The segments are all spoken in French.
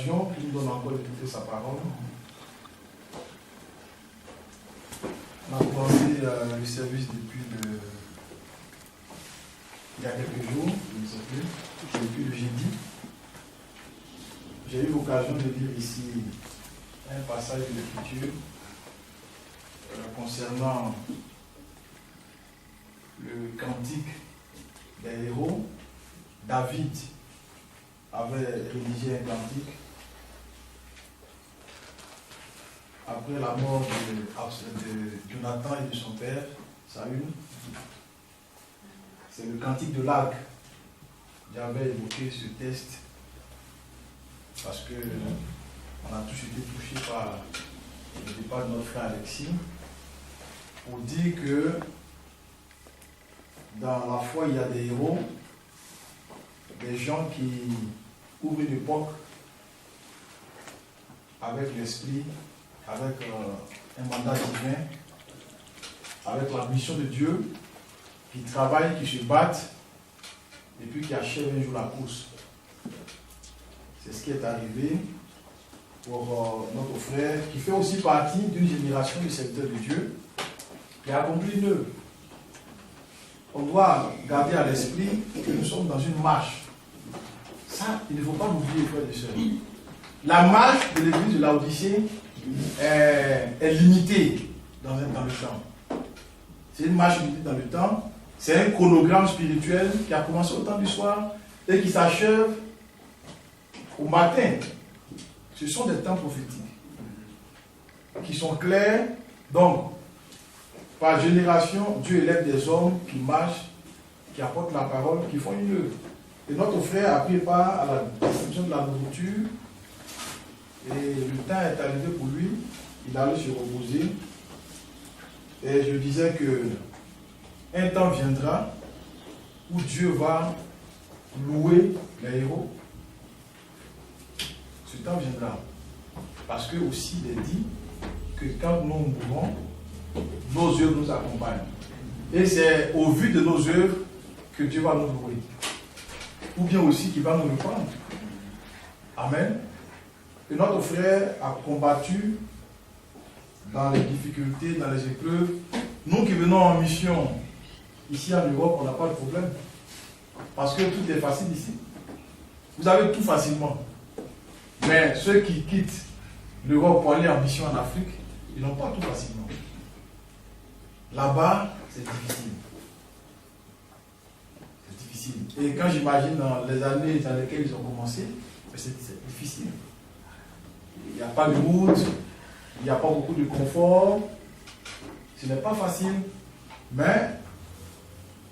l'occasion qu'il nous donne encore d'écouter sa parole. On a commencé le service depuis il y a quelques jours, je ne sais plus, depuis le jeudi. J'ai eu l'occasion de lire ici un passage de l'Écriture concernant le cantique des héros. David avait rédigé un cantique après la mort de Jonathan et de son père, Saül. C'est le cantique de l'Arc. J'avais évoqué ce texte parce que on a tous été touchés par le départ de notre frère Alexis pour dire que dans la foi il y a des héros, des gens qui ouvrent une époque avec l'esprit, avec un mandat divin, avec la mission de Dieu, qui travaillent, qui se battent, et puis qui achèvent un jour la course. C'est ce qui est arrivé pour notre frère, qui fait aussi partie d'une génération de serviteurs de Dieu, qui a accompli une œuvre. On doit garder à l'esprit que nous sommes dans une marche. Ça, il ne faut pas l'oublier, frères et sœurs. La marche de l'église de Laodicée est limitée dans le temps. C'est une marche limitée dans le temps. C'est un chronogramme spirituel qui a commencé au temps du soir et qui s'achève au matin. Ce sont des temps prophétiques qui sont clairs. Donc, par génération, Dieu élève des hommes qui marchent, qui apportent la parole, qui font une œuvre. Et notre frère a pris part à la distribution de la nourriture. Et le temps est arrivé pour lui. Il allait se reposer. Et je disais que un temps viendra où Dieu va louer les héros. Ce temps viendra. Parce que aussi il est dit que quand nous mourrons, nos œuvres nous accompagnent. Et c'est au vu de nos œuvres que Dieu va nous louer. Ou bien aussi qu'il va nous reprendre. Amen. Et notre frère a combattu dans les difficultés, dans les épreuves. Nous qui venons en mission, ici en Europe, on n'a pas de problème. Parce que tout est facile ici. Vous avez tout facilement. Mais ceux qui quittent l'Europe pour aller en mission en Afrique, ils n'ont pas tout facilement. Là-bas, c'est difficile. C'est difficile. Et quand j'imagine dans les années dans lesquelles ils ont commencé, c'est difficile. Il n'y a pas de route, il n'y a pas beaucoup de confort. Ce n'est pas facile. Mais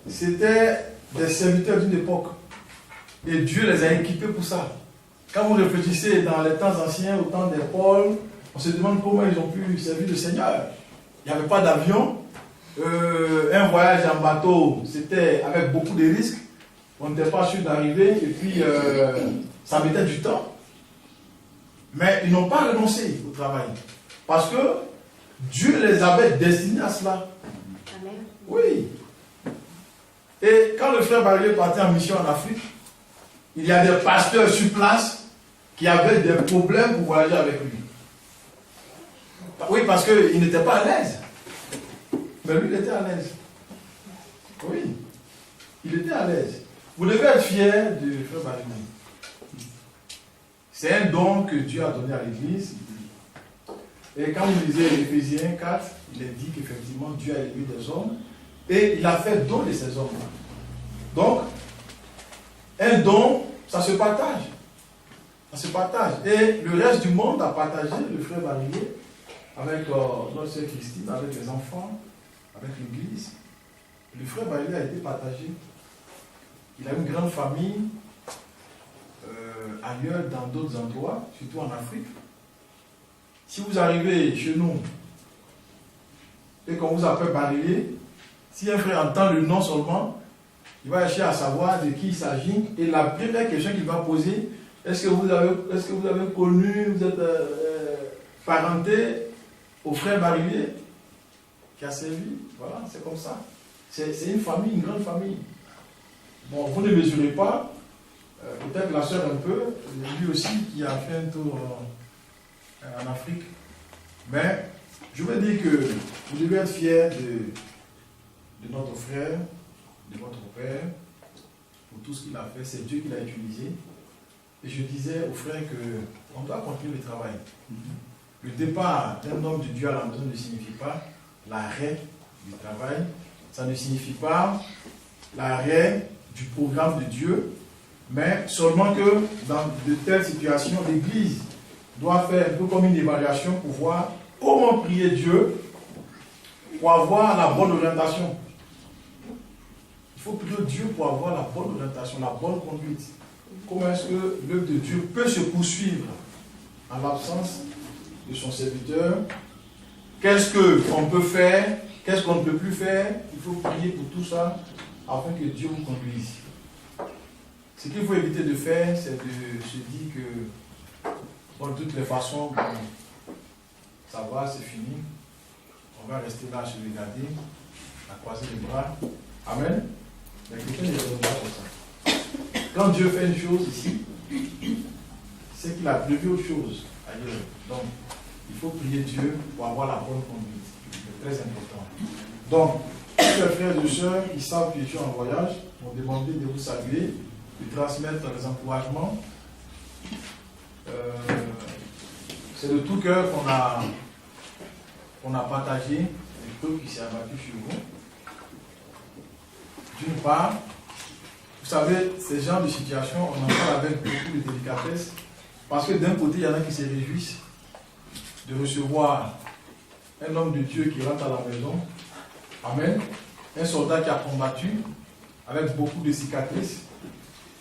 c'était des serviteurs d'une époque. Et Dieu les a équipés pour ça. Quand vous réfléchissez dans les temps anciens, au temps des Paul, on se demande comment ils ont pu servir le Seigneur. Il n'y avait pas d'avion. Un voyage en bateau, c'était avec beaucoup de risques. On n'était pas sûr d'arriver. Et puis, ça mettait du temps. Mais ils n'ont pas renoncé au travail. Parce que Dieu les avait destinés à cela. Amen. Oui. Et quand le frère Barrier partait en mission en Afrique, il y a des pasteurs sur place qui avaient des problèmes pour voyager avec lui. Oui, parce qu'il n'était pas à l'aise. Mais lui, il était à l'aise. Oui. Il était à l'aise. Vous devez être fier du frère Barrier. C'est un don que Dieu a donné à l'Église. Et quand vous lisez Éphésiens 4, il est dit qu'effectivement Dieu a élevé des hommes et il a fait don de ces hommes-là. Donc, un don, ça se partage. Ça se partage. Et le reste du monde a partagé le frère Barrier avec notre sœur Christine, avec les enfants, avec l'Église. Le frère Barrier a été partagé. Il a une grande famille ailleurs, dans d'autres endroits, surtout en Afrique. Si vous arrivez chez nous et qu'on vous appelle Barrier, si un frère entend le nom seulement, il va chercher à savoir de qui il s'agit. Et la première question qu'il va poser, est-ce que vous avez connu, vous êtes parenté au frère Barrier qui a servi? Voilà, c'est comme ça. C'est une famille, une grande famille. Bon, vous ne mesurez pas peut-être la sœur un peu, lui aussi qui a fait un tour en Afrique. Mais je veux dire que vous devez être fiers de notre frère, de votre père, pour tout ce qu'il a fait. C'est Dieu qui l'a utilisé. Et je disais aux frères qu'on doit continuer le travail. Le départ d'un homme de Dieu à la maison ne signifie pas l'arrêt du travail. Ça ne signifie pas l'arrêt du programme de Dieu. Mais seulement que dans de telles situations, l'Église doit faire un peu comme une évaluation pour voir comment prier Dieu pour avoir la bonne orientation. Il faut prier Dieu pour avoir la bonne orientation, la bonne conduite. Comment est-ce que l'œuvre de Dieu peut se poursuivre en l'absence de son serviteur? Qu'est-ce qu'on peut faire? Qu'est-ce qu'on ne peut plus faire? Il faut prier pour tout ça afin que Dieu vous conduise. Ce qu'il faut éviter de faire, c'est de se dire que bon, de toutes les façons, bon, ça va, c'est fini. On va rester là, se regarder, à croiser les bras. Amen. Mais quelqu'un ne raisonne pas comme ça. Quand Dieu fait une chose ici, c'est qu'il a prévu autre chose ailleurs. Donc, il faut prier Dieu pour avoir la bonne conduite. C'est très important. Donc, tous les frères et sœurs qui savent que je suis en voyage m'ont demandé de vous saluer, de transmettre les encouragements. C'est de tout cœur qu'on a partagé le peu qui s'est abattu sur vous. D'une part, vous savez, ces genres de situations, on en parle avec beaucoup de délicatesse, parce que d'un côté, il y en a qui se réjouissent de recevoir un homme de Dieu qui rentre à la maison. Amen. Un soldat qui a combattu avec beaucoup de cicatrices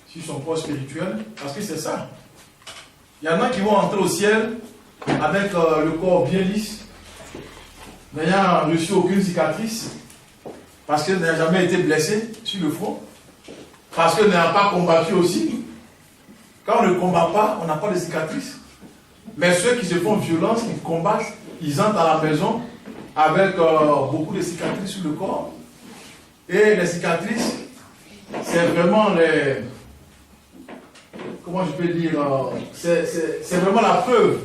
sur son corps spirituel, parce que c'est ça. Il y en a qui vont entrer au ciel avec le corps bien lisse, n'ayant reçu aucune cicatrice, parce qu'il n'a jamais été blessé sur le front, parce qu'il n'a pas combattu aussi. Quand on ne combat pas, on n'a pas de cicatrices. Mais ceux qui se font violence, qui combattent, ils entrent à la maison avec beaucoup de cicatrices sur le corps. Et les cicatrices, c'est vraiment les... Comment je peux dire, c'est vraiment la preuve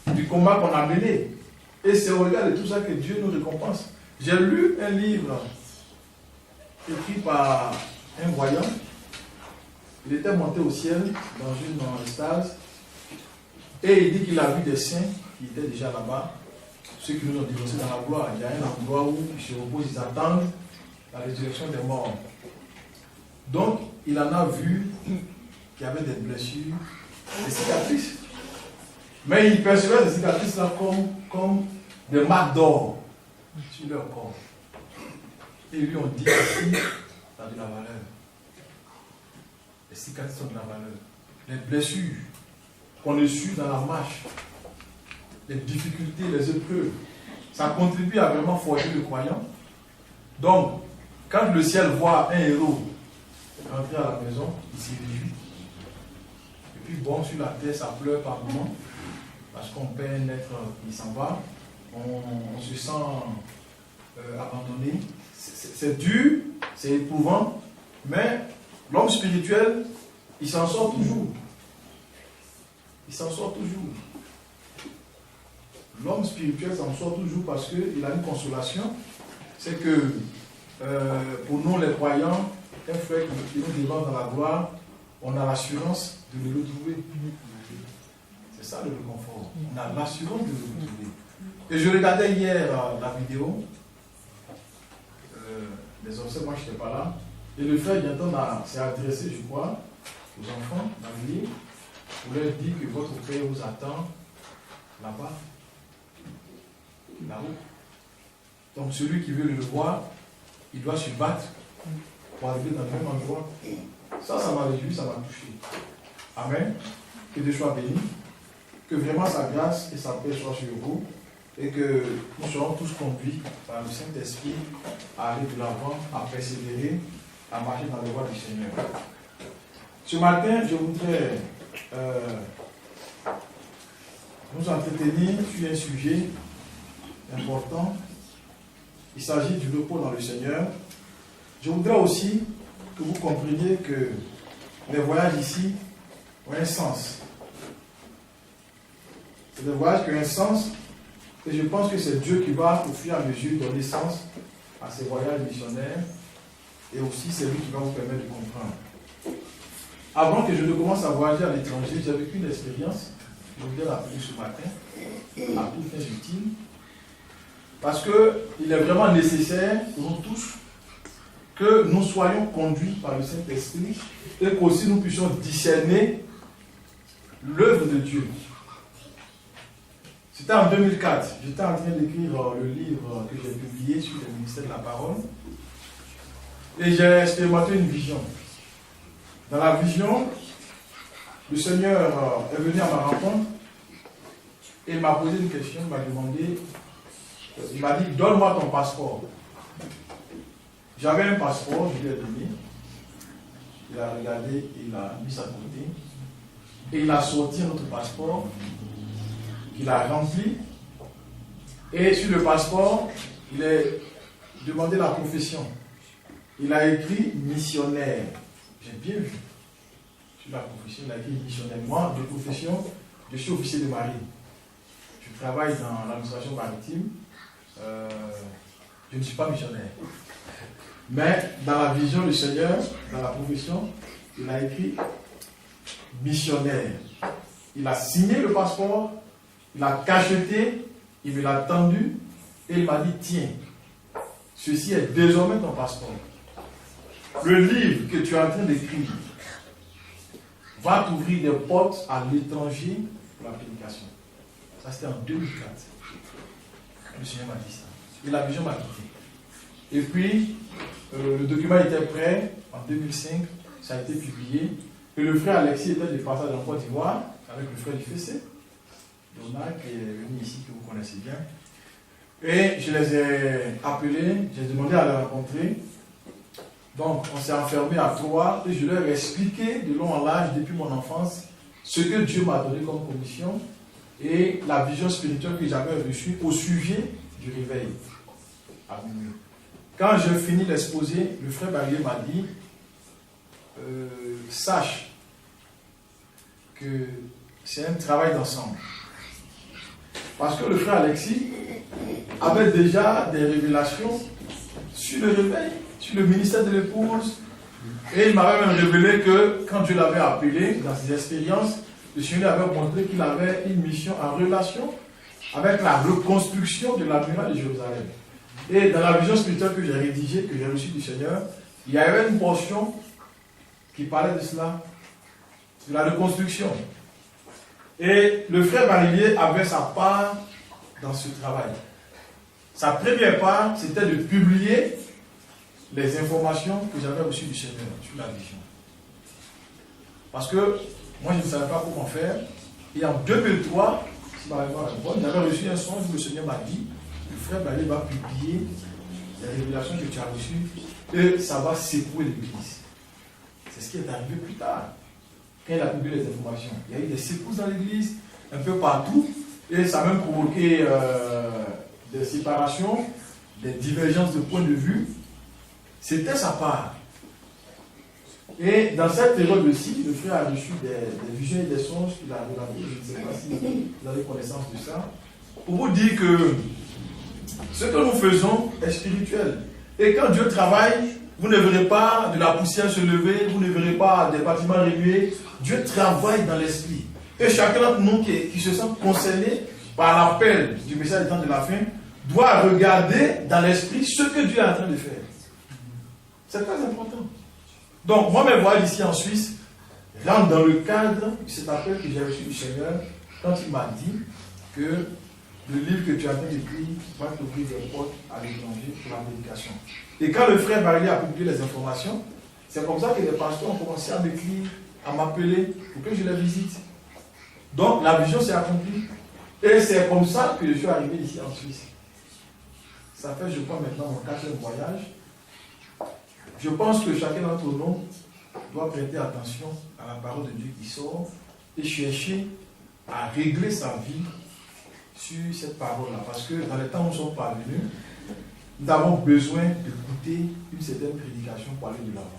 du combat qu'on a mené. Et c'est au regard de tout ça que Dieu nous récompense. J'ai lu un livre écrit par un voyant. Il était monté au ciel dans une extase. Et il dit qu'il a vu des saints qui étaient déjà là-bas. Ceux qui nous ont divorcés dans la gloire. Il y a un endroit où ils se reposent, ils attendent la résurrection des morts. Donc, il en a vu qu'il y avait des blessures, des cicatrices. Mais il percevait ces cicatrices-là comme des marques d'or sur leur corps. Et lui ont dit ici, ça a de la valeur. Les cicatrices ont de la valeur. Les blessures qu'on a sues dans la marche, les difficultés, les épreuves, ça contribue à vraiment forger le croyant. Donc, quand le ciel voit un héros rentrer à la maison, il s'y réjouit. Et puis bon, sur la terre, ça pleure par moments, parce qu'on perd un être qui s'en va, on se sent abandonné. C'est dur, c'est éprouvant, mais l'homme spirituel, il s'en sort toujours. Il s'en sort toujours. L'homme spirituel s'en sort toujours parce qu'il a une consolation. C'est que pour nous les croyants, un frère qui nous devant dans la gloire, on a l'assurance de le retrouver. C'est ça le réconfort. On a l'assurance de le retrouver. Et je regardais hier la vidéo. Les enfants, moi je n'étais pas là. Et le frère bientôt s'est adressé, je crois, aux enfants dans le livre, pour leur dire que votre père vous attend là-bas, là-haut. Donc celui qui veut le voir, il doit se battre pour arriver dans le même endroit. Ça m'a réjoui, ça m'a touché. Amen. Que Dieu soit béni. Que vraiment sa grâce et sa paix soient sur vous. Et que nous serons tous conduits par le Saint-Esprit à aller de l'avant, à persévérer, à marcher dans les voies du Seigneur. Ce matin, je voudrais nous entretenir sur un sujet important. Il s'agit du repos dans le Seigneur. Je voudrais aussi que vous compreniez que les voyages ici ont un sens. C'est des voyages qui ont un sens, et je pense que c'est Dieu qui va, au fur et à mesure, donner sens à ces voyages missionnaires, et aussi c'est lui qui va vous permettre de comprendre. Avant que je ne commence à voyager à l'étranger, j'ai vécu une expérience, je voulais l'appeler ce matin, à toute fin utile, parce qu'il est vraiment nécessaire pour nous tous que nous soyons conduits par le Saint-Esprit et qu'aussi nous puissions discerner l'œuvre de Dieu. C'était en 2004. J'étais en train d'écrire le livre que j'ai publié sur le ministère de la parole. Et j'ai expérimenté une vision. Dans la vision, le Seigneur est venu à ma rencontre et il m'a posé une question, il m'a demandé, il m'a dit, donne-moi ton passeport. J'avais un passeport, je lui ai donné. Il a regardé, il a mis ça à côté. Et il a sorti notre passeport. Il a rempli. Et sur le passeport, il a demandé la profession. Il a écrit missionnaire. J'ai bien vu. Sur la profession, il a écrit missionnaire. Moi, de profession, je suis officier de marine. Je travaille dans l'administration maritime. Je ne suis pas missionnaire. Mais dans la vision du Seigneur, dans la profession, il a écrit missionnaire. Il a signé le passeport, il a cacheté, il me l'a tendu et il m'a dit, tiens, ceci est désormais ton passeport. Le livre que tu es en train d'écrire va t'ouvrir des portes à l'étranger pour la prédication. Ça, c'était en 2004. Le Seigneur m'a dit ça. Et la vision m'a quitté. Et puis, le document était prêt en 2005, ça a été publié. Et le frère Alexis était de passage en Côte d'Ivoire avec le frère du FEC, Donald, qui est venu ici, que vous connaissez bien. Et je les ai appelés, j'ai demandé à les rencontrer. Donc, on s'est enfermés à 3 et je leur ai expliqué de long en large, depuis mon enfance, ce que Dieu m'a donné comme commission et la vision spirituelle que j'avais reçue au sujet du réveil à minuit. Quand je finis l'exposé, le frère Barrier m'a dit, sache que c'est un travail d'ensemble. Parce que le frère Alexis avait déjà des révélations sur le réveil, sur le ministère de l'épouse. Et il m'avait même révélé que quand Dieu l'avait appelé dans ses expériences, le Seigneur avait montré qu'il avait une mission en relation avec la reconstruction de la muraille de Jérusalem. Et dans la vision spirituelle que j'ai rédigée, que j'ai reçue du Seigneur, il y avait une portion qui parlait de cela, de la reconstruction. Et le frère Barillier avait sa part dans ce travail. Sa première part, c'était de publier les informations que j'avais reçues du Seigneur sur la vision. Parce que moi, je ne savais pas comment faire. Et en 2003, si ma mémoire est bonne, j'avais reçu un songe où le Seigneur m'a dit, le frère Barillier va publier les révélations que tu as reçues et ça va secouer l'Église. C'est ce qui est arrivé plus tard. Quand il a publié les informations, il y a eu des secousses dans l'Église, un peu partout, et ça a même provoqué des séparations, des divergences de points de vue. C'était sa part. Et dans cette période-ci, le frère a reçu des visions et des songes qu'il a relatés. Je ne sais pas si vous avez connaissance de ça. Pour vous dire que ce que nous faisons est spirituel. Et quand Dieu travaille, vous ne verrez pas de la poussière se lever, vous ne verrez pas des bâtiments remuer. Dieu travaille dans l'esprit. Et chacun d'entre nous qui se sent concerné par l'appel du message du temps de la fin doit regarder dans l'esprit ce que Dieu est en train de faire. C'est très important. Donc, moi, mes voyages ici en Suisse rentrent dans le cadre de cet appel que j'ai reçu du Seigneur quand il m'a dit que le livre que tu as fait d'écrire va t'ouvrir des portes à l'étranger pour la prédication. Et quand le frère Barillier a publié les informations, c'est comme ça que les pasteurs ont commencé à m'écrire, à m'appeler pour que je les visite. Donc, la vision s'est accomplie. Et c'est comme ça que je suis arrivé ici en Suisse. Ça fait, je crois, maintenant mon 4e voyage. Je pense que chacun d'entre nous doit prêter attention à la parole de Dieu qui sort et chercher à régler sa vie sur cette parole-là. Parce que dans les temps où nous sommes parvenus, nous avons besoin d'écouter une certaine prédication pour aller de l'avant.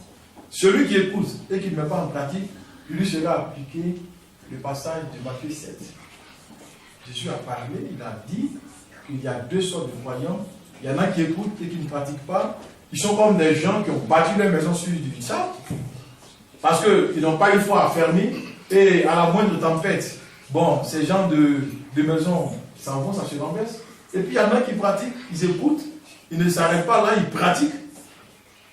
celui qui écoute et qui ne met pas en pratique, lui sera appliqué le passage de Matthieu 7. Jésus a parlé, il a dit qu'il y a deux sortes de croyants. Il y en a qui écoutent et qui ne pratiquent pas. Ils sont comme des gens qui ont bâti leur maison sur du sable. Parce qu'ils n'ont pas une foi affermie. Et à la moindre tempête, bon, ces gens de maison s'en vont, ça se renverse. Et puis il y en a qui pratiquent, ils écoutent, ils ne s'arrêtent pas là, ils pratiquent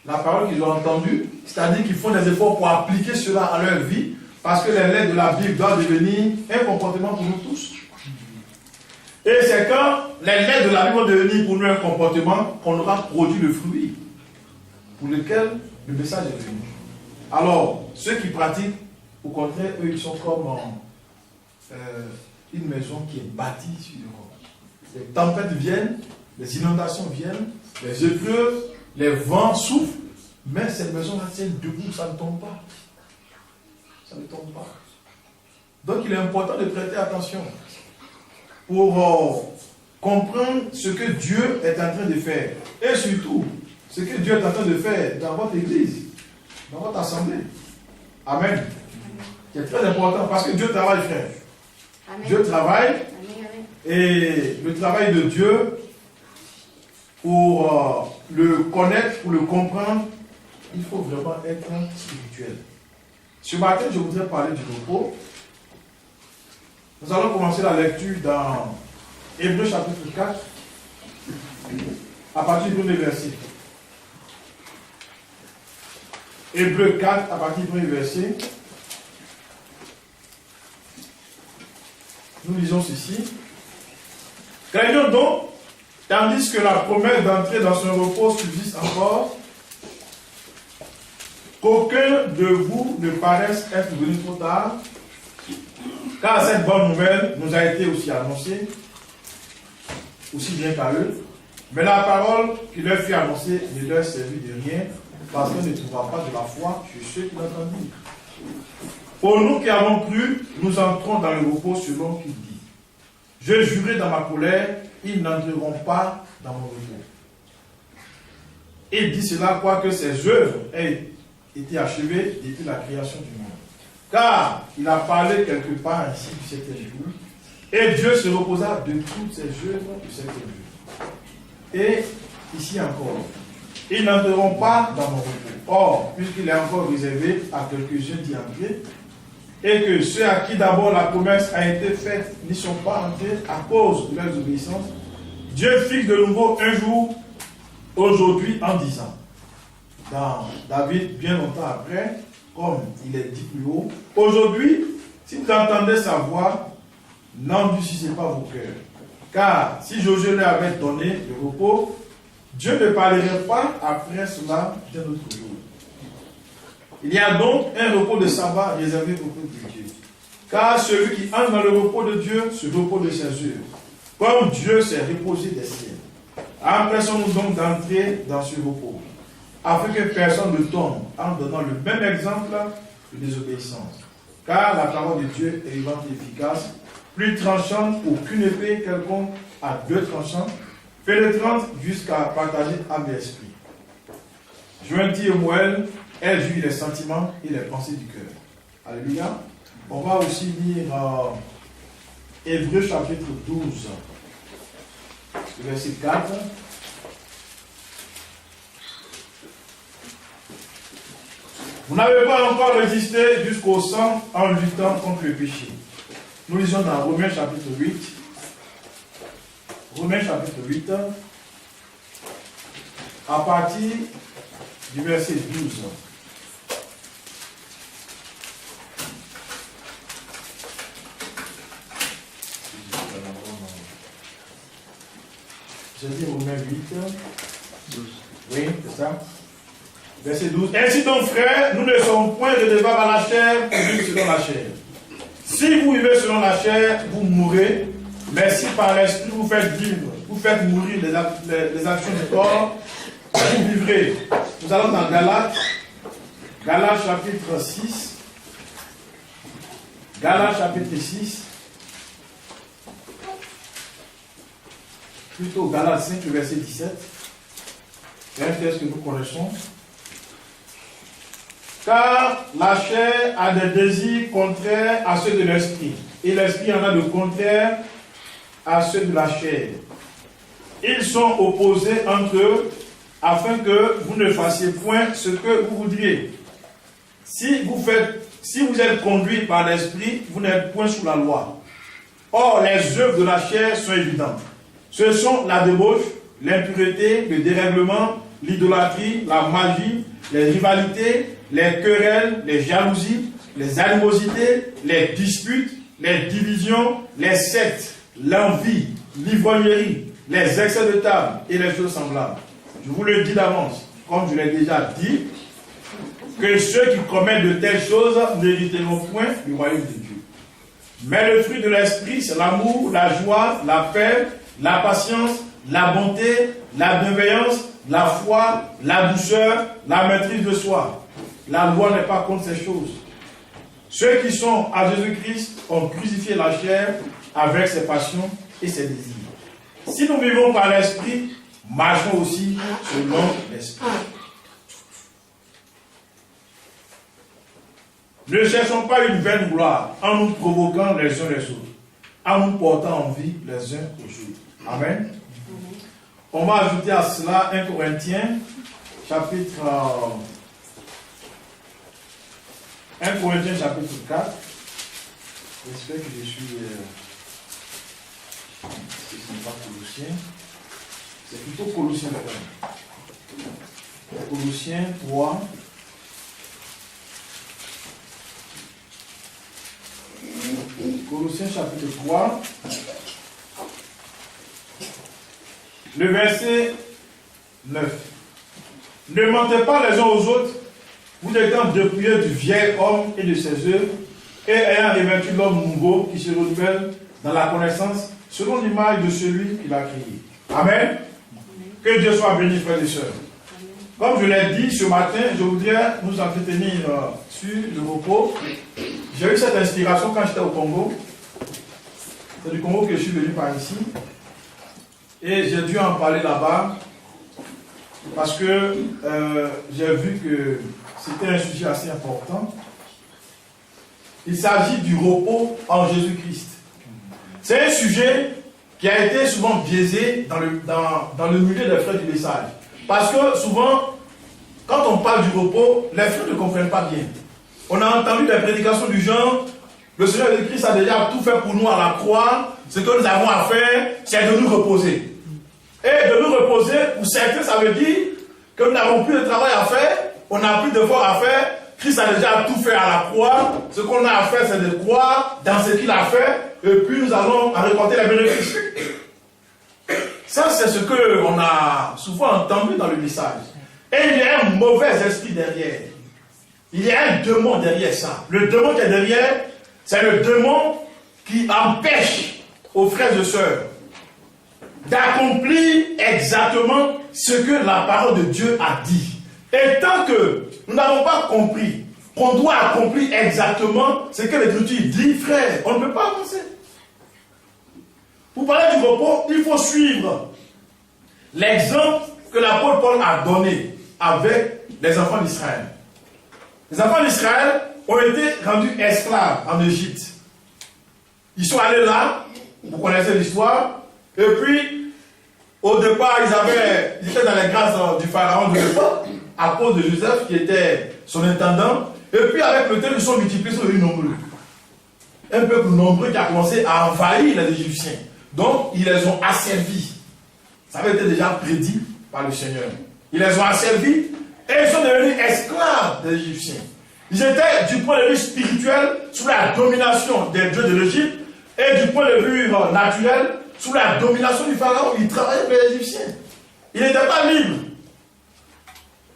la parole qu'ils ont entendue. C'est-à-dire qu'ils font des efforts pour appliquer cela à leur vie. Parce que les lettres de la Bible doivent devenir un comportement pour nous tous. Et c'est quand les lettres de la Bible vont devenir pour nous un comportement qu'on aura produit le fruit pour lequel le message est venu. Alors, ceux qui pratiquent, au contraire, eux, ils sont comme une maison qui est bâtie sur le roc. Les tempêtes viennent, les inondations viennent, les épreuves, les vents soufflent, mais cette maison-là tient debout, ça ne tombe pas. Ça ne tombe pas. Donc, il est important de prêter attention pour comprendre ce que Dieu est en train de faire. Et surtout, ce que Dieu est en train de faire dans votre église, dans votre assemblée. Amen. C'est très important parce que Dieu travaille, frère. Amen. Dieu travaille. Amen. Et le travail de Dieu, pour le connaître, pour le comprendre, il faut vraiment être spirituel. Ce matin, je voudrais parler du repos. Nous allons commencer la lecture dans Hébreux chapitre 4, à partir du premier verset. Hébreux 4, à partir du premier verset. Nous lisons ceci. Craignons donc, tandis que la promesse d'entrer dans son repos subsiste encore, qu'aucun de vous ne paraisse être venu trop tard, car cette bonne nouvelle nous a été aussi annoncée, aussi bien qu'à eux, mais la parole qui leur fut annoncée ne leur servit de rien, parce qu'elle ne trouva pas de la foi chez ceux qui l'entendirent. Pour nous qui avons cru, nous entrons dans le repos selon qu'il dit. Je jurai dans ma colère, ils n'entreront pas dans mon repos. Il dit cela quoique ses œuvres aient été achevées depuis la création du monde. Car il a parlé quelque part ainsi du septième jour, et Dieu se reposa de toutes ses œuvres du septième jour. Et ici encore, ils n'entreront pas dans mon repos. Or, puisqu'il est encore réservé à quelques-uns d'y entrer, et que ceux à qui d'abord la promesse a été faite n'y sont pas entrés à cause de leur obéissance, Dieu fixe de nouveau un jour, aujourd'hui, en disant, dans David, bien longtemps après, comme il est dit plus haut, aujourd'hui, si vous entendez sa voix, n'endurcissez pas vos cœurs. Car si Josué leur avait donné le repos, Dieu ne parlerait pas après cela d'un autre jour. Il y a donc un repos de sabbat réservé au peuple de Dieu. Car celui qui entre dans le repos de Dieu se repose de ses œuvres, comme Dieu s'est reposé des siens. Empressons-nous donc d'entrer dans ce repos, afin que personne ne tombe en donnant le même exemple de désobéissance. Car la parole de Dieu est vivante et efficace, plus tranchante qu'aucune épée quelconque à deux tranchants, pénétrante jusqu'à partager âme et esprit. Jointie et moelle, elle juge les sentiments et les pensées du cœur. Alléluia. On va aussi lire Hébreux chapitre 12, verset 4. Vous n'avez pas encore résisté jusqu'au sang en luttant contre le péché. Nous lisons dans Romains chapitre 8. Romains chapitre 8, à partir du verset 12. Je dis Romains 8, 12. Oui, c'est ça. Verset 12. Ainsi donc, frères, nous ne sommes point redevables à la chair pour vivre selon la chair. Si vous vivez selon la chair, vous mourrez. Mais si par l'esprit vous faites vivre, vous faites mourir les actions du corps, vous vivrez. Nous allons dans Galates, Galates chapitre 6. Galates chapitre 6. Plutôt Galates 5, verset 17. C'est un texte que nous connaissons. Car la chair a des désirs contraires à ceux de l'esprit, et l'esprit en a de contraires à ceux de la chair. Ils sont opposés entre eux, afin que vous ne fassiez point ce que vous voudriez. Si vous êtes conduit par l'esprit, vous n'êtes point sous la loi. Or, les œuvres de la chair sont évidentes. Ce sont la débauche, l'impureté, le dérèglement, l'idolâtrie, la magie, les rivalités, les querelles, les jalousies, les animosités, les disputes, les divisions, les sectes, l'envie, l'ivrognerie, les excès de table et les choses semblables. Je vous le dis d'avance, comme je l'ai déjà dit, que ceux qui commettent de telles choses n'hériteront point du royaume de Dieu. Mais le fruit de l'esprit, c'est l'amour, la joie, la paix, la patience, la bonté, la bienveillance, la foi, la douceur, la maîtrise de soi. La loi n'est pas contre ces choses. Ceux qui sont à Jésus-Christ ont crucifié la chair avec ses passions et ses désirs. Si nous vivons par l'esprit, marchons aussi selon l'esprit. Ne cherchons pas une vaine gloire en nous provoquant les uns les autres, en nous portant envie les uns aux autres. Amen. On va ajouter à cela 1 Corinthiens, chapitre 4. J'espère que je suis... ce n'est pas Colossiens. C'est plutôt Colossiens 3. Colossiens 3. Colossiens chapitre 3. Le verset 9. Ne mentez pas les uns aux autres, vous étant dépouillés du vieil homme et de ses œuvres, et ayant revêtu l'homme nouveau qui se renouvelle dans la connaissance selon l'image de celui qui l'a créé. Amen. Que Dieu soit béni, frères et sœurs. Comme je l'ai dit ce matin, je voudrais nous entretenir sur le repos. J'ai eu cette inspiration quand j'étais au Congo. C'est du Congo que je suis venu par ici. Et j'ai dû en parler là-bas parce que j'ai vu que c'était un sujet assez important. Il s'agit du repos en Jésus-Christ. C'est un sujet qui a été souvent biaisé dans le milieu des frères du message. Parce que souvent, quand on parle du repos, les frères ne comprennent pas bien. On a entendu des prédications du genre, le Seigneur Jésus-Christ a déjà tout fait pour nous à la croix, ce que nous avons à faire, c'est de nous reposer. Et de nous reposer, pour certains, ça veut dire que nous n'avons plus de travail à faire, on n'a plus d'efforts à faire, Christ a déjà tout fait à la croix, ce qu'on a à faire, c'est de croire dans ce qu'il a fait, et puis nous allons en récolter les bénéfices. Ça, c'est ce qu'on a souvent entendu dans le message. Et il y a un mauvais esprit derrière. Il y a un démon derrière ça. Le démon qui est derrière, c'est le démon qui empêche aux frères et sœurs d'accomplir exactement ce que la parole de Dieu a dit. Et tant que nous n'avons pas compris qu'on doit accomplir exactement ce que l'Écriture dit, frère, on ne peut pas avancer. Pour parler du repos, il faut suivre l'exemple que l'apôtre Paul a donné avec les enfants d'Israël. Les enfants d'Israël ont été rendus esclaves en Égypte. Ils sont allés là, vous connaissez l'histoire, et puis, au départ, ils étaient dans les grâces du pharaon de l'époque, à cause de Joseph, qui était son intendant, et puis avec le temps, ils sont multipliés, ils sont devenus nombreux. Un peuple nombreux qui a commencé à envahir les Égyptiens. Donc, ils les ont asservis. Ça avait été déjà prédit par le Seigneur. Ils les ont asservis et ils sont devenus esclaves des Égyptiens. Ils étaient, du point de vue spirituel, sous la domination des dieux de l'Égypte, et du point de vue naturel, sous la domination du pharaon. Ils travaillaient pour les Égyptiens. Ils n'étaient pas libres.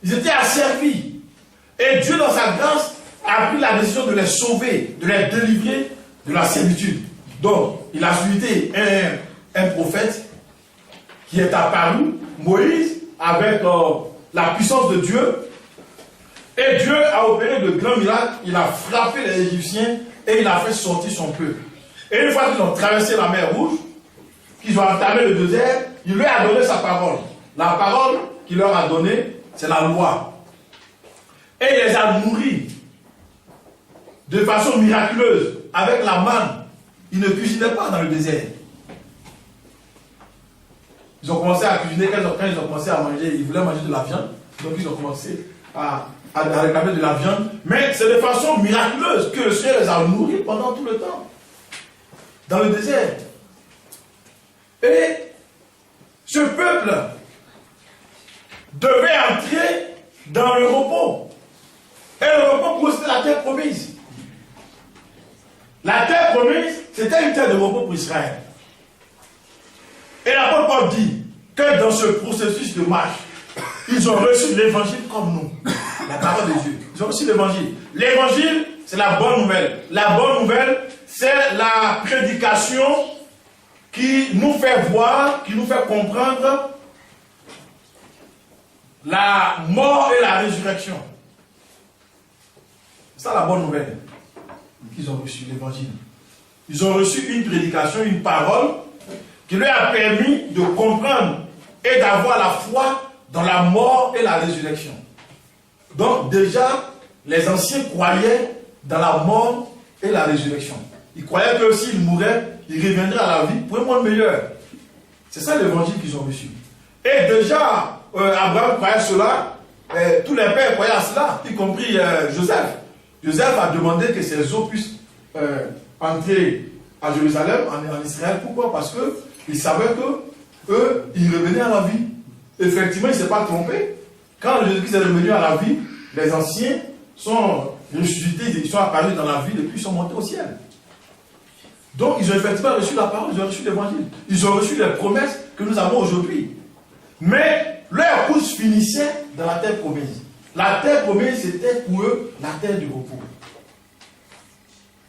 Ils étaient asservis. Et Dieu, dans sa grâce, a pris la décision de les sauver, de les délivrer de la servitude. Donc, il a suscité un prophète qui est apparu, Moïse, avec la puissance de Dieu. Et Dieu a opéré de grands miracles. Il a frappé les Égyptiens et il a fait sortir son peuple. Et une fois qu'ils ont traversé la mer Rouge, qu'ils ont entamé le désert, il leur a donné sa parole. La parole qu'il leur a donnée, c'est la loi. Et il les a nourris de façon miraculeuse avec la manne. Ils ne cuisinaient pas dans le désert. Ils ont commencé à cuisiner quand ils ont commencé à manger. Ils voulaient manger de la viande. Donc ils ont commencé à réclamer de la viande. Mais c'est de façon miraculeuse que le Seigneur les a nourris pendant tout le temps. Dans le désert. Et ce peuple devait entrer dans le repos. Et le repos pour eux, c'était la terre promise. La terre promise, c'était une terre de repos pour Israël. Et l'apôtre Paul dit que dans ce processus de marche, ils ont reçu l'évangile comme nous. La parole de Dieu. Ils ont reçu l'évangile. L'évangile, c'est la bonne nouvelle. La bonne nouvelle, c'est la prédication qui nous fait voir, qui nous fait comprendre la mort et la résurrection. C'est ça la bonne nouvelle. Ils ont reçu l'évangile. Ils ont reçu une prédication, une parole qui leur a permis de comprendre et d'avoir la foi dans la mort et la résurrection. Donc déjà, les anciens croyaient dans la mort et la résurrection. Ils croyaient que s'ils mouraient, ils reviendraient à la vie pour un monde meilleur. C'est ça l'évangile qu'ils ont reçu. Et déjà, Abraham croyait cela, tous les pères croyaient à cela, y compris Joseph. Joseph a demandé que ses os puissent entrer à Jérusalem, en Israël. Pourquoi? Parce qu'il savait qu'eux, ils revenaient à la vie. Effectivement, il ne s'est pas trompé. Quand Jésus-Christ est revenu à la vie, les anciens sont ressuscités, ils sont apparus dans la ville et puis ils sont montés au ciel. Donc, ils ont effectivement reçu la parole, ils ont reçu l'évangile. Ils ont reçu les promesses que nous avons aujourd'hui. Mais leur course finissait dans la terre promise. La terre promise, c'était pour eux la terre du repos.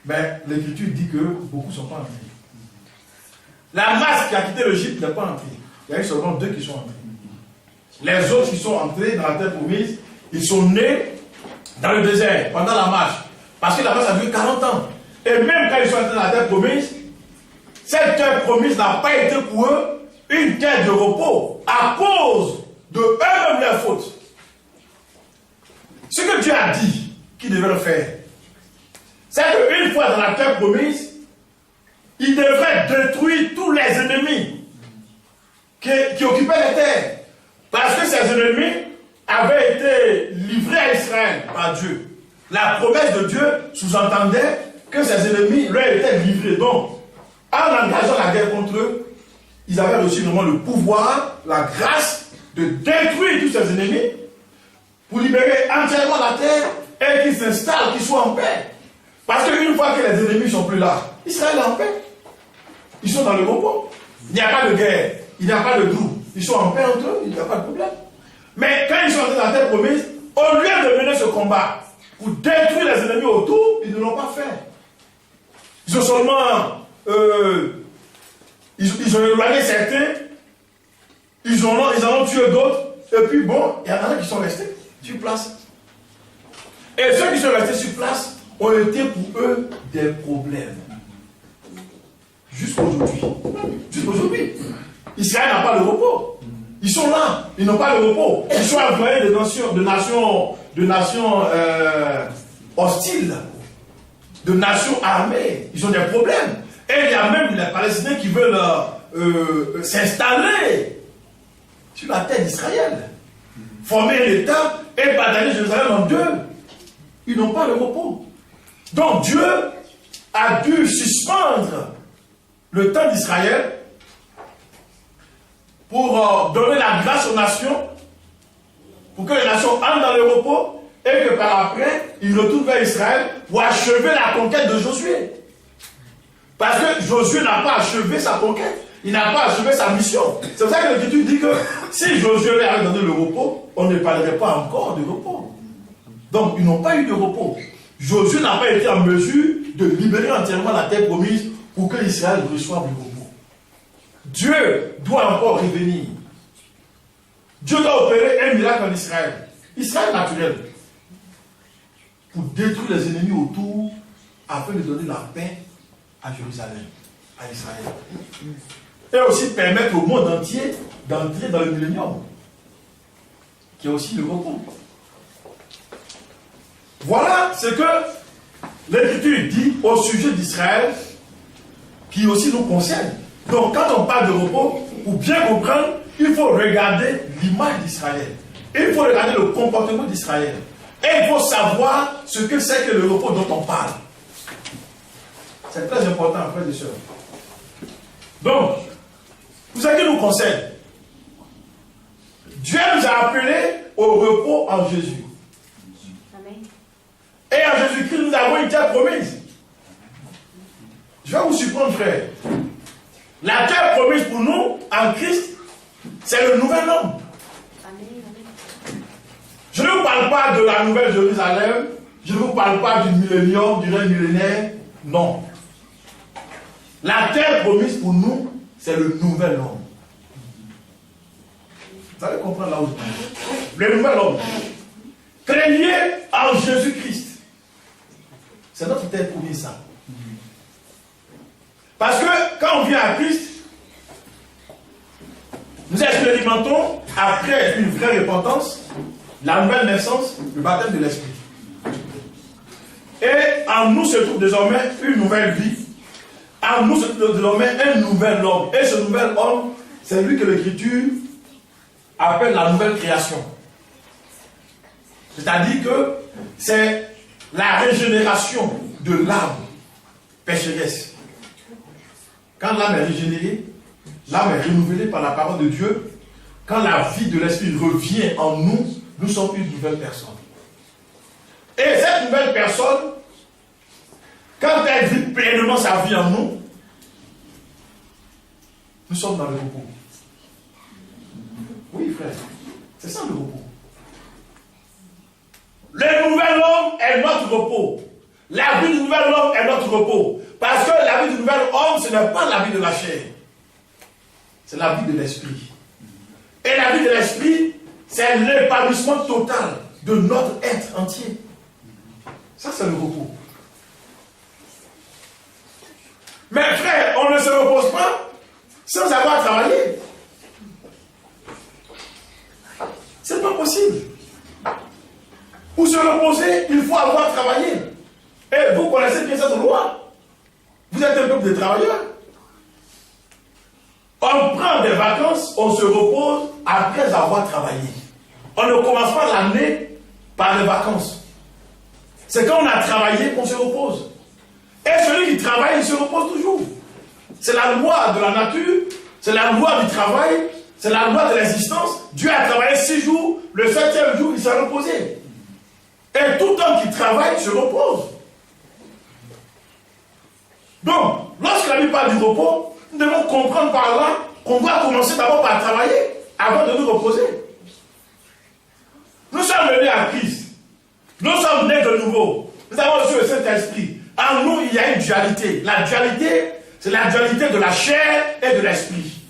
Mais l'Écriture dit que beaucoup ne sont pas entrés. La masse qui a quitté l'Égypte n'est pas entrée. Il y a eu seulement 2 qui sont entrés. Les autres qui sont entrés dans la terre promise, ils sont nés dans le désert, pendant la marche. Parce que la marche a duré 40 ans. Et même quand ils sont entrés dans la terre promise, cette terre promise n'a pas été pour eux une terre de repos à cause de eux-mêmes leurs fautes. Ce que Dieu a dit qu'ils devaient le faire, c'est qu'une fois dans la terre promise, il devrait détruire tous les ennemis qui occupaient les terres. Parce que ces ennemis avaient été livrés à Israël par Dieu. La promesse de Dieu sous-entendait que ces ennemis leur étaient livrés. Donc, en engageant la guerre contre eux, ils avaient reçu vraiment le pouvoir, la grâce de détruire tous ces ennemis pour libérer entièrement la terre et qu'ils s'installent, qu'ils soient en paix. Parce qu'une fois que les ennemis ne sont plus là, Israël est en paix. Ils sont dans le repos. Il n'y a pas de guerre, il n'y a pas de doux. Ils sont en paix entre eux, il n'y a pas de problème. Mais quand ils sont entrés dans la terre promise, au lieu de mener ce combat pour détruire les ennemis autour, ils ne l'ont pas fait. Ils ont seulement ils ont éloigné certains, ils en ont tué d'autres, et puis bon, il y en a qui sont restés sur place. Et ceux qui sont restés sur place ont été pour eux des problèmes. Jusqu'aujourd'hui. Jusqu'aujourd'hui. Israël n'a pas le repos. Ils sont là, ils n'ont pas le repos. Ils sont envoyés de nations hostiles, de nations armées. Ils ont des problèmes. Et il y a même les Palestiniens qui veulent s'installer sur la terre d'Israël, former un État et partager Jérusalem en 2. Ils n'ont pas le repos. Donc Dieu a dû suspendre le temps d'Israël pour donner la grâce aux nations, pour que les nations entrent dans le repos et que par après, ils retournent vers Israël pour achever la conquête de Josué. Parce que Josué n'a pas achevé sa conquête, il n'a pas achevé sa mission. C'est pour ça que l'Écriture dit que si Josué leur avait donné le repos, on ne parlerait pas encore de repos. Donc, ils n'ont pas eu de repos. Josué n'a pas été en mesure de libérer entièrement la terre promise pour que Israël reçoive le repos. Dieu doit encore revenir. Dieu doit opérer un miracle en Israël. Israël naturel. Pour détruire les ennemis autour, afin de donner la paix à Jérusalem, à Israël. Et aussi permettre au monde entier d'entrer dans le millénium, qui est aussi le repos. Voilà ce que l'Écriture dit au sujet d'Israël, qui aussi nous concerne. Donc quand on parle de repos, pour bien comprendre, il faut regarder l'image d'Israël. Il faut regarder le comportement d'Israël. Et il faut savoir ce que c'est que le repos dont on parle. C'est très important, frères et sœurs. Donc, vous savez ce qui nous concerne. Dieu nous a appelés au repos en Jésus. Amen. Et en Jésus-Christ, nous avons une terre promise. Je vais vous surprendre, frère. La terre promise pour nous, en Christ, c'est le nouvel homme. Je ne vous parle pas de la nouvelle Jérusalem, je ne vous parle pas du millénium, du règne millénaire, non. La terre promise pour nous, c'est le nouvel homme. Vous allez comprendre là où je vais. Le nouvel homme. Créé en Jésus-Christ. C'est notre terre promise, ça. Parce que quand on vient à Christ, nous expérimentons, après une vraie repentance, la nouvelle naissance, le baptême de l'Esprit. Et en nous se trouve désormais une nouvelle vie. En nous se trouve désormais un nouvel homme. Et ce nouvel homme, c'est lui que l'Écriture appelle la nouvelle création. C'est-à-dire que c'est la régénération de l'âme pécheresse. Quand l'âme est régénérée, l'âme est renouvelée par la parole de Dieu. Quand la vie de l'Esprit revient en nous, nous sommes une nouvelle personne. Et cette nouvelle personne, quand elle vit pleinement sa vie en nous, nous sommes dans le repos. Oui, frère, c'est ça le repos. Le nouvel homme est notre repos. La vie du nouvel homme est notre repos. Parce que la vie du nouvel homme, ce n'est pas la vie de la chair. C'est la vie de l'esprit. Et la vie de l'esprit, c'est l'épanouissement total de notre être entier. Ça, c'est le repos. Mais frère, on ne se repose pas sans avoir travaillé. C'est pas possible. Pour se reposer, il faut avoir travaillé. Et vous connaissez bien cette loi. Vous êtes un peuple de travailleurs. On prend des vacances, on se repose après avoir travaillé. On ne commence pas l'année par les vacances. C'est quand on a travaillé qu'on se repose. Et celui qui travaille, il se repose toujours. C'est la loi de la nature, c'est la loi du travail, c'est la loi de l'existence. Dieu a travaillé 6 jours, le 7e jour, il s'est reposé. Et tout homme qui travaille se repose. Donc, lorsque la Bible parle du repos, nous devons comprendre par là qu'on doit commencer d'abord par travailler avant de nous reposer. Nous sommes venus à Christ. Nous sommes nés de nouveau. Nous avons reçu le Saint-Esprit. En nous, il y a une dualité. La dualité, c'est la dualité de la chair et de l'esprit.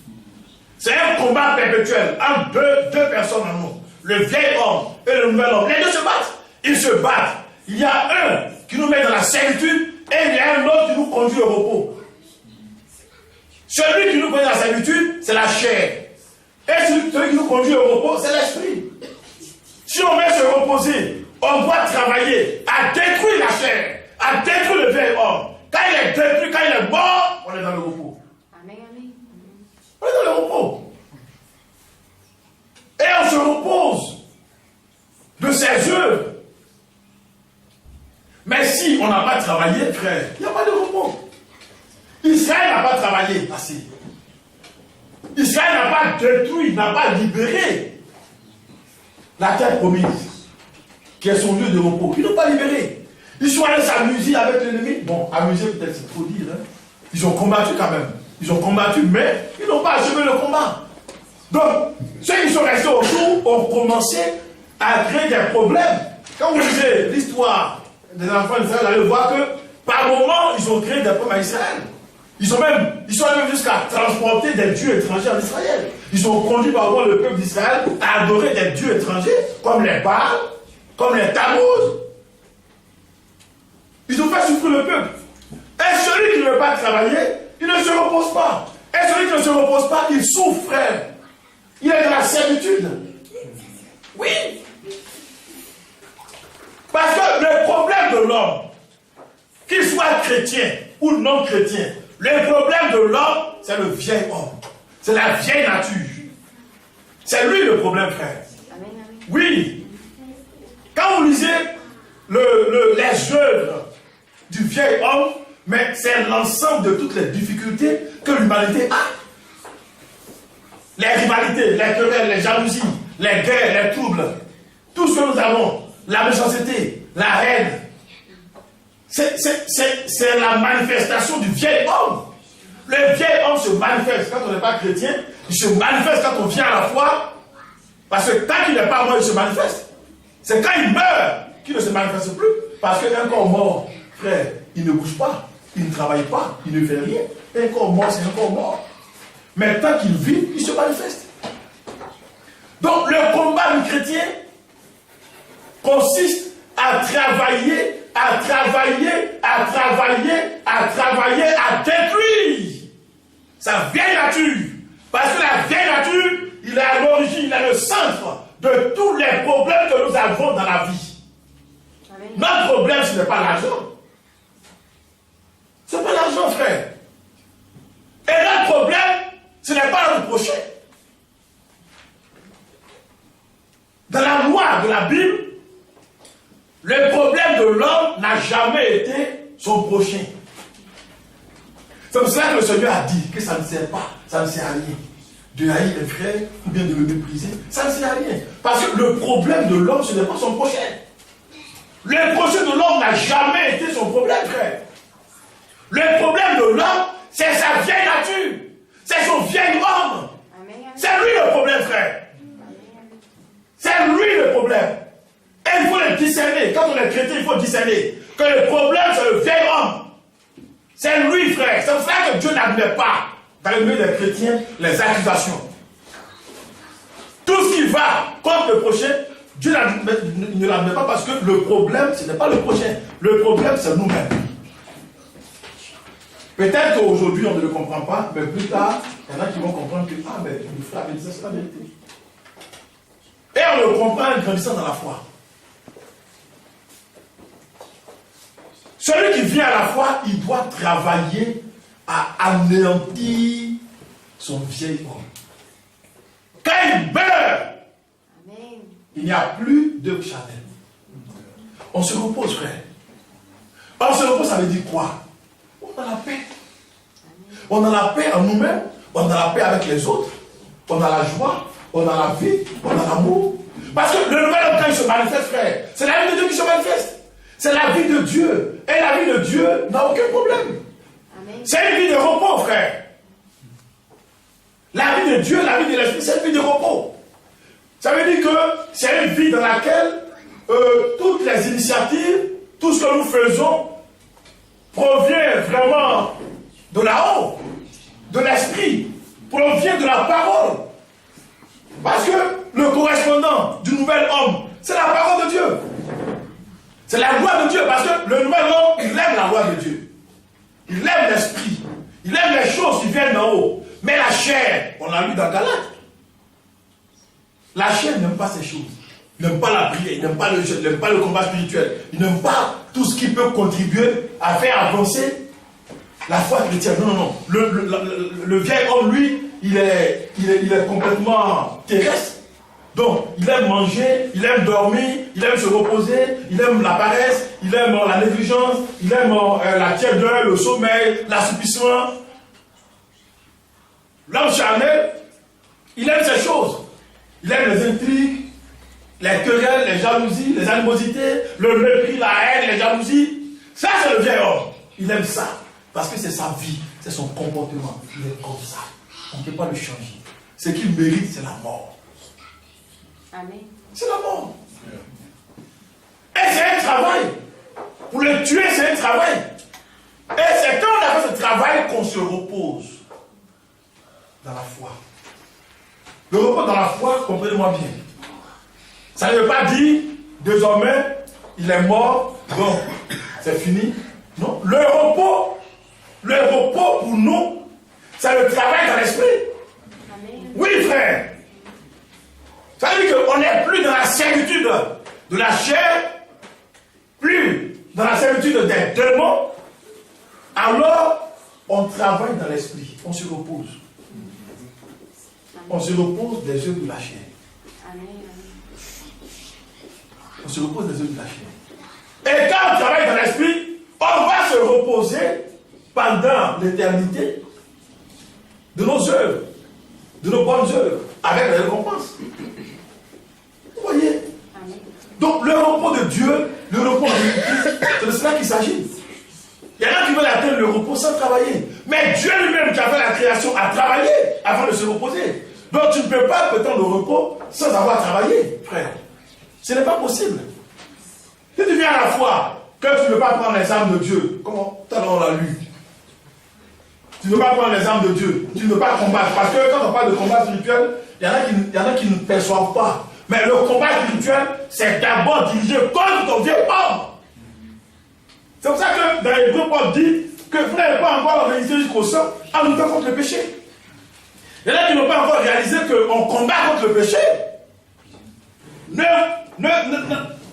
C'est un combat perpétuel entre deux personnes en nous. Le vieil homme et le nouvel homme. Les deux se battent. Ils se battent. Il y a un qui nous met dans la servitude et il y a un autre qui nous conduit au repos. Celui qui nous conduit à la servitude, c'est la chair. Et celui qui nous conduit au repos, c'est l'esprit. Si on veut se reposer, on doit travailler à détruire la chair, à détruire le vieil homme. Quand il est détruit, quand il est mort, on est dans le repos. Amen, amen. On est dans le repos. Et on se repose de ses œuvres. Mais si on n'a pas travaillé, frère, il n'y a pas de repos. Israël n'a pas travaillé assez. Israël n'a pas détruit, n'a pas libéré la terre promise, qui est son lieu de repos. Ils n'ont pas libéré. Ils sont allés s'amuser avec l'ennemi. Bon, amuser peut-être c'est trop dire. Hein. Ils ont combattu quand même. Ils ont combattu, mais ils n'ont pas achevé le combat. Donc, ceux qui sont restés autour ont commencé à créer des problèmes. Quand vous lisez l'histoire des enfants d'Israël, vous allez voir que par moments, ils ont créé des problèmes à Israël. Ils sont même jusqu'à transporter des dieux étrangers en Israël. Ils ont conduit par exemple le peuple d'Israël à adorer des dieux étrangers, comme les Baal, comme les Tammuz. Ils ont fait souffrir le peuple. Et celui qui ne veut pas travailler, il ne se repose pas. Et celui qui ne se repose pas, il souffre, frère. Il est dans la servitude. Oui. Parce que le problème de l'homme, chrétien ou non chrétien, le problème de l'homme, c'est le vieil homme. C'est la vieille nature. C'est lui le problème, frère. Oui. Quand vous lisez les œuvres du vieil homme, mais c'est l'ensemble de toutes les difficultés que l'humanité a. Les rivalités, les querelles, les jalousies, les guerres, les troubles, tout ce que nous avons, la méchanceté, la haine, c'est la manifestation du vieil homme. Le vieil homme se manifeste quand on n'est pas chrétien, il se manifeste quand on vient à la foi, parce que tant qu'il n'est pas mort, il se manifeste. C'est quand il meurt qu'il ne se manifeste plus, parce qu'un corps mort, frère, il ne bouge pas, il ne travaille pas, il ne fait rien. Un corps mort, c'est un corps mort. Mais tant qu'il vit, il se manifeste. Donc le combat du chrétien consiste à travailler, à détruire sa vieille nature. Parce que la vieille nature, il est à l'origine, il est le centre de tous les problèmes que nous avons dans la vie. Amen. Notre problème, ce n'est pas l'argent. Ce n'est pas l'argent, frère. Et notre problème, ce n'est pas notre prochain. Dans la loi de la Bible, le problème de l'homme n'a jamais été son prochain. C'est pour cela que le Seigneur a dit que ça ne sert pas, ça ne sert à rien. De haïr les frères ou bien de le mépriser, ça ne sert à rien. Parce que le problème de l'homme, ce n'est pas son prochain. Le prochain de l'homme n'a jamais été son problème, frère. Le problème de l'homme, c'est sa vieille nature. C'est son vieil homme. C'est lui le problème, frère. C'est lui le problème. Et il faut le discerner. Quand on est chrétien, il faut discerner que le problème, c'est le vieil homme. C'est lui, frère. C'est pour ça que Dieu n'admet pas, dans le milieu des chrétiens, les accusations. Tout ce qui va contre le prochain, Dieu ne l'admet pas parce que le problème, ce n'est pas le prochain. Le problème, c'est nous-mêmes. Peut-être qu'aujourd'hui, on ne le comprend pas, mais plus tard, il y en a qui vont comprendre que, ah, mais le frère me disait, c'est la vérité. Et on le comprend en grandissant dans la foi. Celui qui vient à la foi, il doit travailler à anéantir son vieil homme. Quand il meurt, amen, il n'y a plus d'œuvre charnelle. On se repose, frère. On se repose, ça veut dire quoi? On a la paix. On a la paix en nous-mêmes, on a la paix avec les autres, on a la joie, on a la vie, on a l'amour. Parce que le nouvel homme, quand il se manifeste, frère, c'est la vie de Dieu qui se manifeste. C'est la vie de Dieu. Et la vie de Dieu n'a aucun problème. C'est une vie de repos, frère. La vie de Dieu, la vie de l'Esprit, c'est une vie de repos. Ça veut dire que c'est une vie dans laquelle toutes les initiatives, tout ce que nous faisons, provient vraiment de là-haut, de l'Esprit, provient de la parole. Parce que le correspondant du nouvel homme, c'est la parole de Dieu. C'est la loi de Dieu, parce que le nouvel homme, il aime la loi de Dieu. Il aime l'esprit. Il aime les choses qui viennent d'en haut. Mais la chair, on l'a lu dans Galates. La chair n'aime pas ces choses. Il n'aime pas la prière, il n'aime pas le jeûne, il n'aime pas le combat spirituel. Il n'aime pas tout ce qui peut contribuer à faire avancer la foi chrétienne. Non, non, non. Le vieil homme, lui, il est complètement terrestre. Donc, il aime manger, il aime dormir, il aime se reposer, il aime la paresse, il aime la négligence, il aime la tièdeur, le sommeil, l'assoupissement. L'homme charnel, il aime ces choses. Il aime les intrigues, les querelles, les jalousies, les animosités, le mépris, la haine, les jalousies. Ça, c'est le vieil homme. Il aime ça. Parce que c'est sa vie, c'est son comportement. Il est comme ça. On ne peut pas le changer. Ce qu'il mérite, c'est la mort. Amen. C'est la mort. Et c'est un travail. Pour le tuer, c'est un travail. Et c'est quand on a fait ce travail qu'on se repose dans la foi. Le repos dans la foi, comprenez-moi bien. Ça ne veut pas dire, désormais, il est mort, donc c'est fini. Non. Le repos pour nous, c'est le travail dans l'esprit. Oui, frère. Ça veut dire qu'on n'est plus dans la servitude de la chair, plus dans la servitude des démons, alors on travaille dans l'esprit, on se repose. On se repose des œuvres de la chair. On se repose des œuvres de la chair. Et quand on travaille dans l'esprit, on va se reposer pendant l'éternité de nos œuvres, de nos bonnes œuvres, avec la récompense. Vous voyez? Donc le repos de Dieu, le repos de Christ, c'est de cela qu'il s'agit. Il y en a qui veulent atteindre le repos sans travailler. Mais Dieu lui-même qui a fait la création a travaillé avant de se reposer. Donc tu ne peux pas prétendre le repos sans avoir travaillé, frère. Ce n'est pas possible. Si tu viens à la foi, que tu ne veux pas prendre les armes de Dieu, comment tout à l'heure on l'a lu. Tu ne veux pas prendre les armes de Dieu, tu ne veux pas combattre. Parce que quand on parle de combat spirituel, il y en a qui ne perçoivent pas. Mais le combat spirituel, c'est d'abord dirigé contre ton vieil homme. C'est pour ça que dans les groupes, on dit que frère n'est pas encore organisé jusqu'au sang en luttant contre le péché. Il y en a qui n'ont pas encore réalisé qu'on combat contre le péché.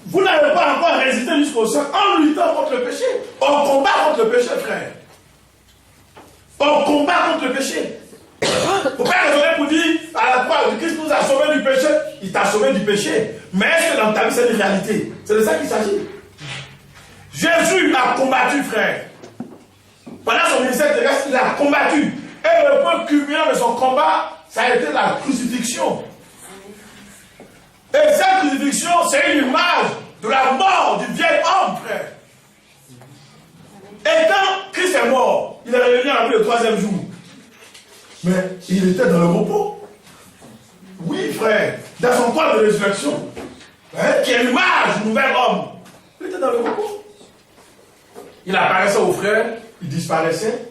Vous n'avez pas encore résisté jusqu'au sang en luttant contre le péché. On combat contre le péché, frère. On combat contre le péché. Il ne faut pas raisonner pour dire à la croix, Christ nous a sauvés du péché. Il t'a sauvé du péché. Mais est-ce que dans ta vie c'est une réalité? C'est de ça qu'il s'agit. Jésus a combattu, frère. Pendant son ministère terrestre, il a combattu. Et le point culminant de son combat, ça a été la crucifixion. Et cette crucifixion, c'est une image de la mort du vieil homme, frère. Et quand Christ est mort, il est revenu à la vie le 3e jour. Mais il était dans le repos. Oui, frère, dans son corps de résurrection, qui est l'image du nouvel homme. Il était dans le repos. Il apparaissait aux frères, il disparaissait.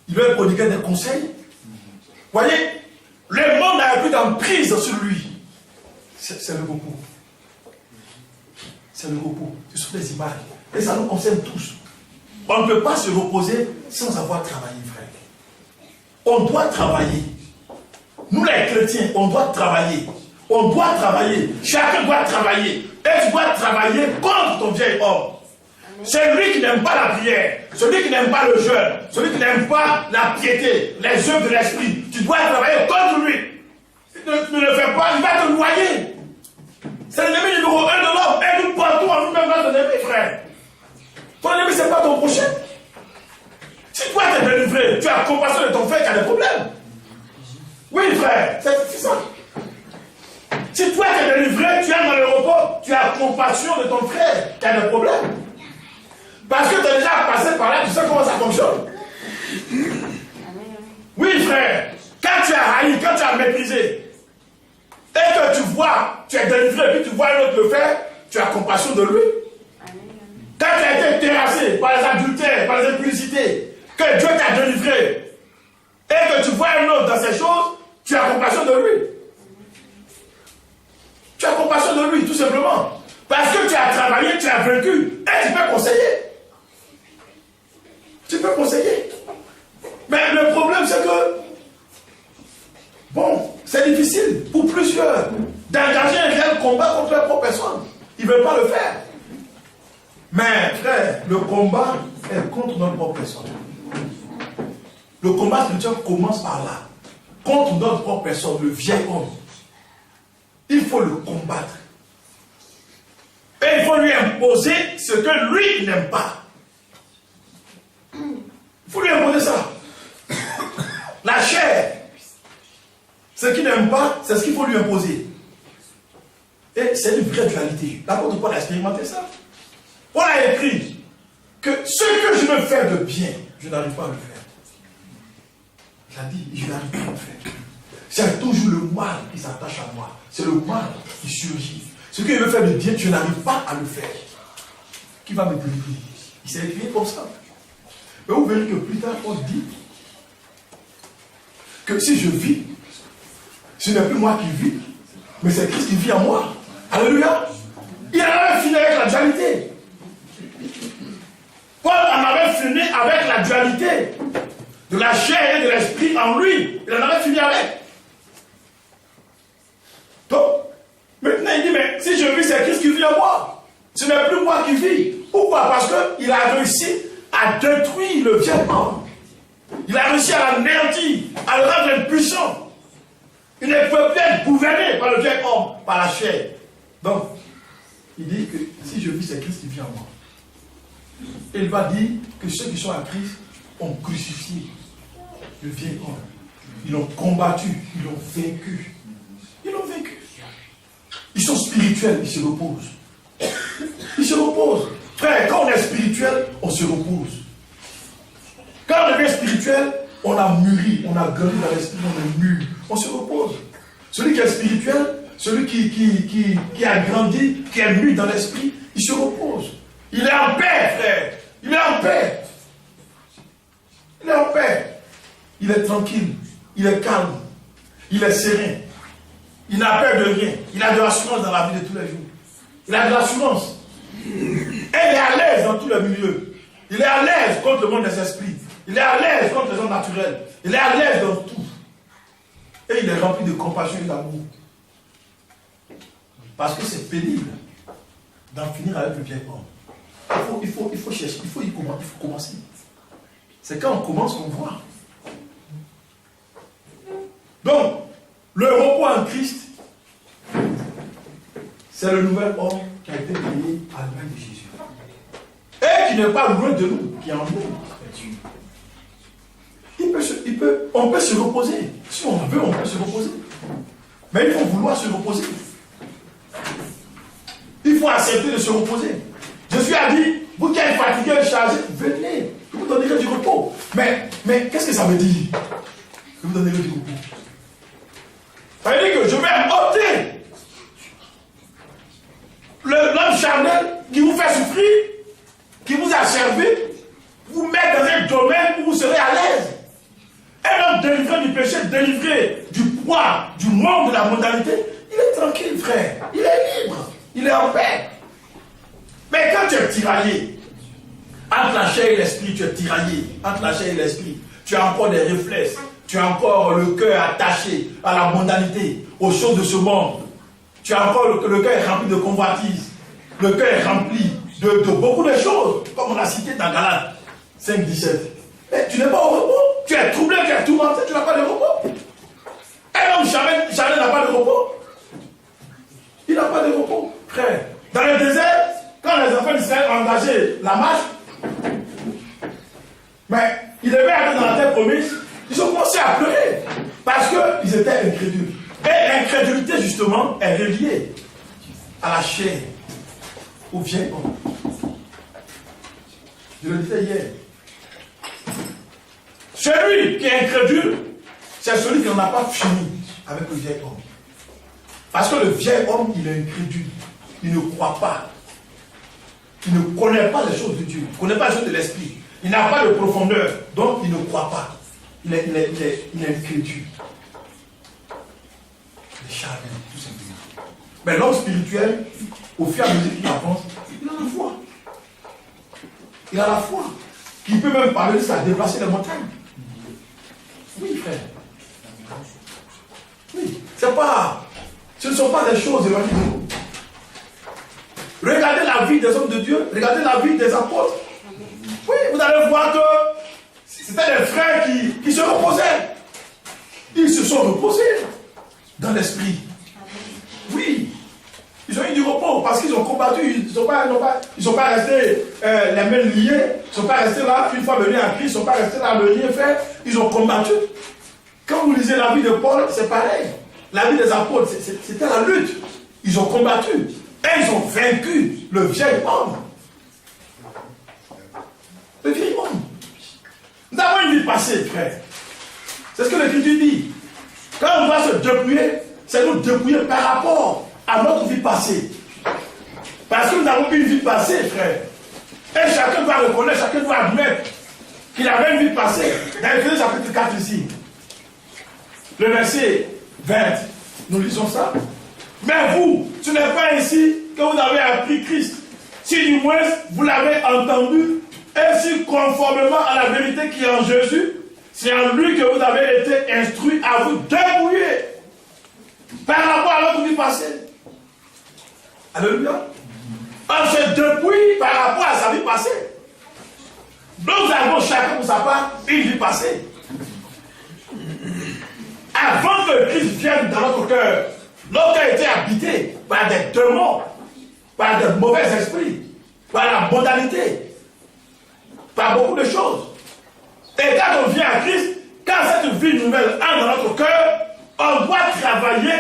Il leur prodiguait des conseils. Vous voyez, le monde n'a plus d'emprise sur lui. C'est le repos. C'est le repos. Ce sont des images. Et ça nous concerne tous. On ne peut pas se reposer sans avoir travaillé, frère. On doit travailler. Nous les chrétiens, on doit travailler. On doit travailler. Chacun doit travailler. Et tu dois travailler contre ton vieil homme. Celui qui n'aime pas la prière, celui qui n'aime pas le jeûne, celui qui n'aime pas la piété, les œuvres de l'esprit, tu dois travailler contre lui. Si tu ne le fais pas, il va te noyer. C'est l'ennemi numéro 1 de l'homme. Et nous portons en nous-mêmes notre ennemi, frère. Ton ennemi, ce n'est pas ton prochain. Si toi tu es délivré, tu as compassion de ton frère qui a des problèmes. Oui, frère, c'est ça. Si toi tu es délivré, tu es dans le repos, tu as compassion de ton frère qui a des problèmes. Parce que tu es déjà passé par là, tu sais comment ça fonctionne. Oui, frère, quand tu as haï, quand tu as méprisé, et que tu vois, tu es délivré, puis tu vois un autre le faire, tu as compassion de lui. Quand tu as été terrassé par les adultères, par les impudicités, que Dieu t'a délivré, et que tu vois un autre dans ces choses, tu as compassion de lui. Tu as compassion de lui, tout simplement. Parce que tu as travaillé, tu as vaincu, et tu peux conseiller. Tu peux conseiller. Mais le problème, c'est que, bon, c'est difficile pour plusieurs d'engager un réel combat contre leur propre personne. Ils ne veulent pas le faire. Mais, frère, le combat est contre notre propre personne. Le combat spirituel commence par là. Contre notre propre personne, le vieil homme. Il faut le combattre. Et il faut lui imposer ce que lui n'aime pas. Il faut lui imposer ça. La chair, ce qu'il n'aime pas, c'est ce qu'il faut lui imposer. Et c'est une vraie dualité. L'apôtre Paul a expérimenté ça. Paul a écrit que ce que je veux faire de bien, je n'arrive pas à le faire. Il a dit, je n'arrive pas à le faire. C'est toujours le mal qui s'attache à moi. C'est le mal qui surgit. Ce que je veux faire de bien, je n'arrive pas à le faire. Qui va me délivrer? Il s'est écrit comme ça. Mais vous verrez que plus tard, on dit que si je vis, ce n'est plus moi qui vis, mais c'est Christ qui vit en moi. Alléluia. Il en avait fini avec la dualité. Paul en avait fini avec la dualité de la chair et de l'esprit en lui. Il en avait fini avec. Donc, maintenant il dit, mais si je vis, c'est Christ qui vit en moi. Ce n'est plus moi qui vis. Pourquoi? Parce qu'il a réussi à à détruire le vieil homme. Il a réussi à l'anéantir, à le rendre impuissant. Il ne peut plus être gouverné par le vieil homme, par la chair. Donc, il dit que si je vis, c'est Christ qui vit en moi. Et il va dire que ceux qui sont à Christ ont crucifié le vieil homme. Ils l'ont combattu, ils l'ont vaincu. Ils l'ont vaincu. Ils sont spirituels, ils se reposent. Ils se reposent. Frère, quand on est spirituel, on se repose. Quand on devient spirituel, on a mûri, on a grandi dans l'esprit, on est mûr, on se repose. Celui qui est spirituel, celui qui a grandi, qui est mûr dans l'esprit, il se repose. Il est en paix, frère. Il est en paix. Il est en paix. Il est tranquille. Il est calme. Il est serein. Il n'a peur de rien. Il a de l'assurance dans la vie de tous les jours. Il a de l'assurance. Et il est à l'aise dans tous les milieux. Il est à l'aise contre le monde des esprits. Il est à l'aise contre les hommes naturels. Il est à l'aise dans tout. Et il est rempli de compassion et d'amour. Parce que c'est pénible d'en finir avec le vieil homme. Il faut chercher, il faut commencer. C'est quand on commence qu'on voit. Donc, le repos en Christ, c'est le nouvel homme qui a été créé à l'image de Jésus. Et qui n'est pas loin de nous, qui est en nous. On peut se reposer. Si on veut, on peut se reposer. Mais il faut vouloir se reposer. Il faut accepter de se reposer. Jésus a dit, vous qui êtes fatigués et chargés, venez, je vous donnerai du repos. Mais qu'est-ce que ça veut dire? Je vous donnerai du repos. Ça veut dire que je vais ôter l'homme charnel qui vous fait souffrir, qui vous a servi, vous mettre dans un domaine où vous serez à l'aise. Un homme délivré du péché, délivré du poids, du monde, de la mondialité, il est tranquille, frère. Il est libre. Il est en paix. Mais quand tu es tiraillé, entre la chair et l'esprit, tu es tiraillé. Entre la chair et l'esprit, tu as encore des réflexes. Tu as encore le cœur attaché à la mondialité, aux choses de ce monde. Tu as encore le cœur rempli de convoitises. Le cœur est rempli de beaucoup de choses, comme on a cité dans Galates 5, 17. Mais tu n'es pas au repos. Tu es troublé, tu es tourmenté, tu n'as pas de repos. Un homme jamais n'a pas de repos. Il n'a pas de repos, frère. Dans le désert, quand les enfants d'Israël ont engagé la marche, mais ils devaient aller dans la terre promise, ils ont commencé à pleurer parce qu'ils étaient incrédules. Et l'incrédulité, justement, est reliée à la chair, au vieil homme. Je le disais hier. Celui qui est incrédule, c'est celui qui n'en a pas fini avec le vieil homme. Parce que le vieil homme, il est incrédule. Il ne croit pas. Il ne connaît pas les choses de Dieu. Il ne connaît pas les choses de l'esprit. Il n'a pas de profondeur. Donc, il ne croit pas. Il est incrédule. Il est charnel, tout simplement. Mais l'homme spirituel, au fur et à mesure qu'il avance, il a la foi. Il a la foi. Qui peut même parler de ça, déplacer les montagnes. Oui, frère. Oui. Ce ne sont pas des choses éloignées de nous. Regardez la vie des hommes de Dieu, regardez la vie des apôtres. Oui, vous allez voir que c'était des frères qui se reposaient. Ils se sont reposés dans l'esprit. Oui. Ils ont eu du repos parce qu'ils ont combattu. Ils ne sont pas restés les mains liées. Ils ne sont pas restés là, une fois venus à Christ, ils ne sont pas restés là, le rien fait. Ils ont combattu. Quand vous lisez la vie de Paul, c'est pareil. La vie des apôtres, c'était la lutte. Ils ont combattu. Et ils ont vaincu le vieil homme. Le vieil homme. Nous avons une vie passée, frère. C'est ce que l'Écriture dit. Quand on va se dépouiller, c'est nous dépouiller par rapport à notre vie passée. Parce que nous avons une vie passée, frère. Et chacun doit reconnaître, chacun doit admettre qu'il avait une vie passée. Dans Éphésiens chapitre 4 ici, le verset 20, nous lisons ça. Mais vous, ce n'est pas ainsi que vous avez appris Christ. Si du moins vous l'avez entendu, et si conformément à la vérité qui est en Jésus, c'est en lui que vous avez été instruits à vous dépouiller par rapport à votre vie passée. Alléluia. On se dépouille par rapport à sa vie passée. Nous avons chacun pour sa part une vie passée. Avant que Christ vienne dans notre cœur était habité par des démons, par de mauvais esprits, par la modalité, par beaucoup de choses. Et quand on vient à Christ, quand cette vie nouvelle entre dans notre cœur, on doit travailler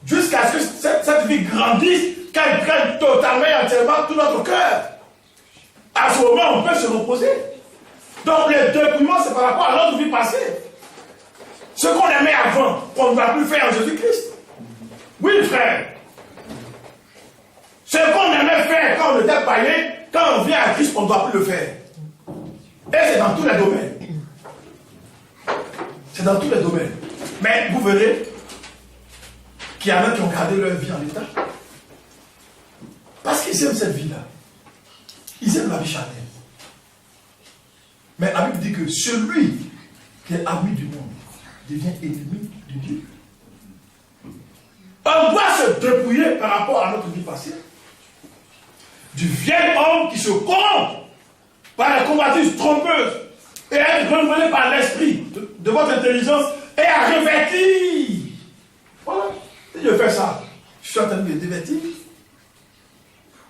jusqu'à ce que cette vie grandisse, qu'elle prenne totalement et entièrement tout notre cœur. À ce moment, on peut se reposer. Donc, le dépouillement, c'est par rapport à notre vie passée. Ce qu'on aimait avant, qu'on ne va plus faire en Jésus-Christ. Oui, frère. Ce qu'on aimait faire quand on était païen, quand on vient à Christ, on ne doit plus le faire. Et c'est dans tous les domaines. C'est dans tous les domaines. Mais vous verrez qu'il y en a qui ont gardé leur vie en état. Parce qu'ils aiment cette vie-là. Ils aiment la vie charnelle. Mais la Bible dit que celui qui est ami du monde devient ennemi de Dieu. On doit se dépouiller par rapport à notre vie passée. Du vieil homme qui se corrompt par la convoitise trompeuse et à être renouvelé par l'esprit de votre intelligence et à revêtir. Voilà. Si je fais ça, je suis en train de me dévêtir.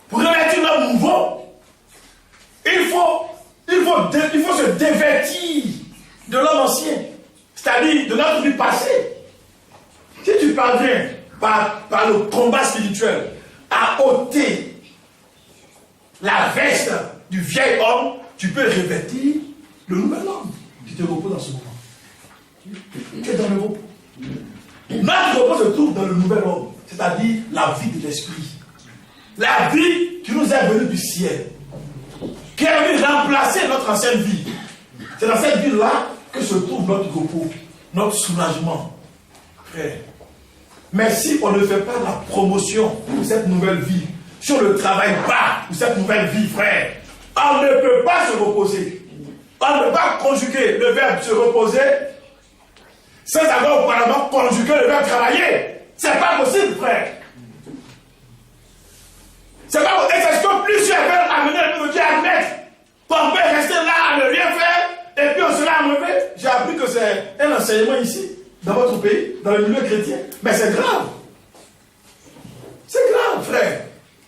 Pour revêtir l'homme nouveau, il faut se dévêtir de l'homme ancien, c'est-à-dire de notre vie passée. Si tu parviens par le combat spirituel à ôter la veste du vieil homme, tu peux revêtir le nouvel homme qui te repose en ce moment. Tu es dans le repos. Notre repos se trouve dans le nouvel homme, c'est-à-dire la vie de l'esprit. La vie qui nous est venue du ciel, qui est venue remplacer notre ancienne vie. C'est dans cette vie-là que se trouve notre repos, notre soulagement. Frère. Mais si on ne fait pas la promotion de cette nouvelle vie, sur le travail bas de cette nouvelle vie, frère, on ne peut pas se reposer. On ne peut pas conjuguer le verbe se reposer sans avoir auparavant conjugué le verbe travailler. C'est pas possible, frère. C'est pas possible. Et c'est ce que plusieurs veulent amener le Dieu à admettre. On peut rester là à ne rien faire et puis on sera enlevé. J'ai appris que c'est un enseignement ici, dans votre pays, dans le milieu chrétien. Mais c'est grave. C'est grave, frère.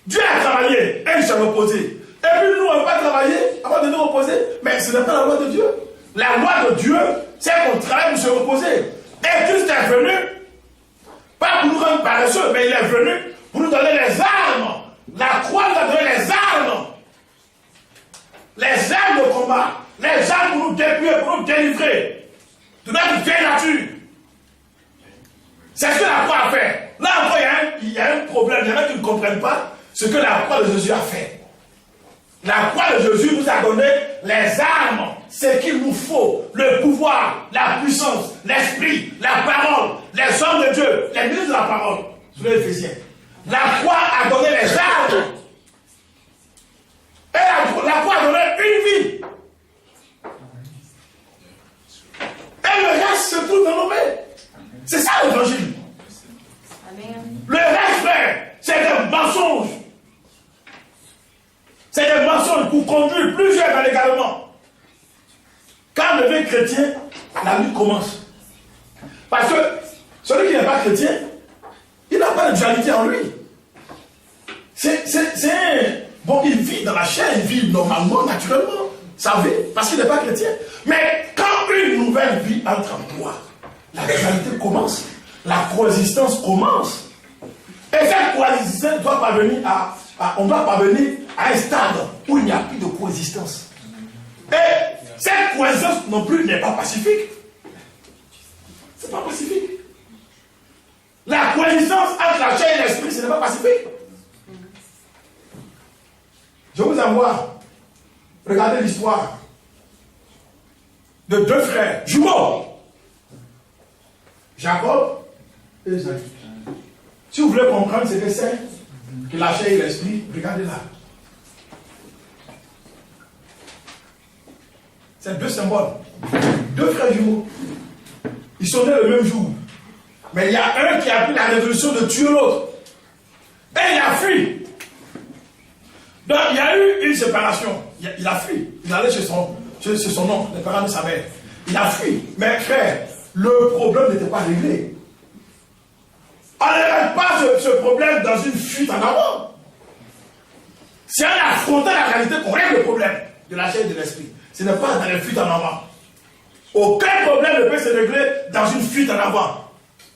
Dieu a travaillé et il s'est reposé. Et puis nous, on ne va pas travailler avant de nous reposer. Mais ce n'est pas la loi de Dieu. La loi de Dieu, c'est qu'on travaille pour se reposer. Et Christ est venu, pas pour nous rendre paresseux, mais il est venu pour nous donner les armes. La croix nous a donné les armes. Les armes de combat. Les armes pour nous dépouiller, pour nous délivrer de notre vieille nature. C'est ce que la croix a fait. Là encore, il y a un problème. Il y en a qui ne comprennent pas ce que la croix de Jésus a fait. La croix de Jésus nous a donné les armes, ce qu'il nous faut, le pouvoir, la puissance, l'esprit, la parole, les hommes de Dieu, les ministres de la parole, sous les Éphésiens. La croix a donné les armes. Et la croix a donné une vie. Et le reste se trouve dans nos mains. C'est ça l'évangile. Le reste, frère, c'est des mensonges. C'est des mensonges pour conduire plusieurs dans l'égarement. Quand le vrai chrétien, la lutte commence. Parce que celui qui n'est pas chrétien, il n'a pas de dualité en lui. Bon, il vit dans la chair, il vit normalement, naturellement, sa vie, parce qu'il n'est pas chrétien. Mais quand une nouvelle vie entre en toi, la dualité commence, la coexistence commence. Et cette coexistence doit parvenir on doit parvenir à un stade où il n'y a plus de coexistence. Et cette coexistence non plus n'est pas pacifique. C'est pas pacifique. La coexistence entre la chair et l'esprit, ce n'est pas pacifique. Je vous envoie, regardez l'histoire de deux frères jumeaux, Jacob et Esaü. Si vous voulez comprendre ce que c'est que la chair et l'esprit, regardez là. C'est deux symboles. Deux frères jumeaux. Ils sont nés le même jour. Mais il y a un qui a pris la résolution de tuer l'autre. Et il a fui. Donc il y a eu une séparation. Il a fui. Il allait chez c'est son oncle, les parents de sa mère. Il a fui. Mais frère, le problème n'était pas réglé. On ne règle pas ce problème dans une fuite en avant. C'est en affrontant la réalité qu'on règle le problème de la chair et de l'esprit. Ce n'est pas dans les fuites en avant. Aucun problème ne peut se régler dans une fuite en avant.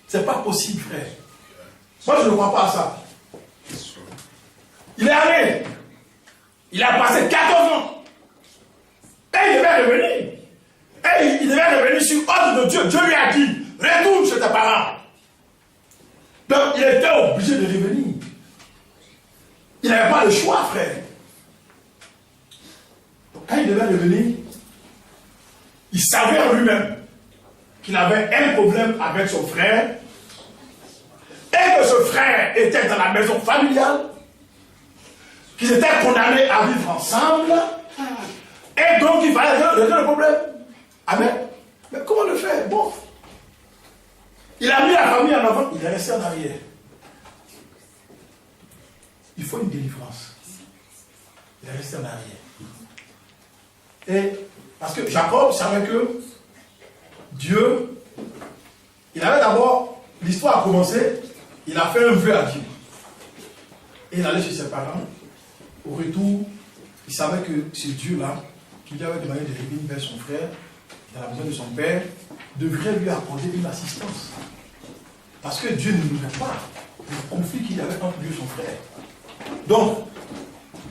Ce n'est pas possible, frère. Moi, je ne crois pas à ça. Il est allé. Il a passé 14 ans. Et il devait revenir. Et il devait revenir sur ordre de Dieu. Dieu lui a dit, retourne chez tes parents. Donc, il était obligé de revenir. Il n'avait pas le choix, frère. Donc, quand il devait revenir, il savait en lui-même qu'il avait un problème avec son frère et que ce frère était dans la maison familiale, qu'ils étaient condamnés à vivre ensemble et donc il fallait régler le problème. Amen. Mais comment le faire? Bon. Il a mis la famille en avant, il est resté en arrière. Il faut une délivrance. Il est resté en arrière. Et parce que Jacob savait que Dieu, il avait d'abord, l'histoire a commencé, il a fait un vœu à Dieu. Et il allait chez ses parents. Au retour, il savait que ce Dieu-là, qui lui avait demandé de revenir vers son frère, dans la maison de son père, devrait lui accorder une assistance. Parce que Dieu ne nous met pas le conflit qu'il y avait entre Dieu et son frère. Donc,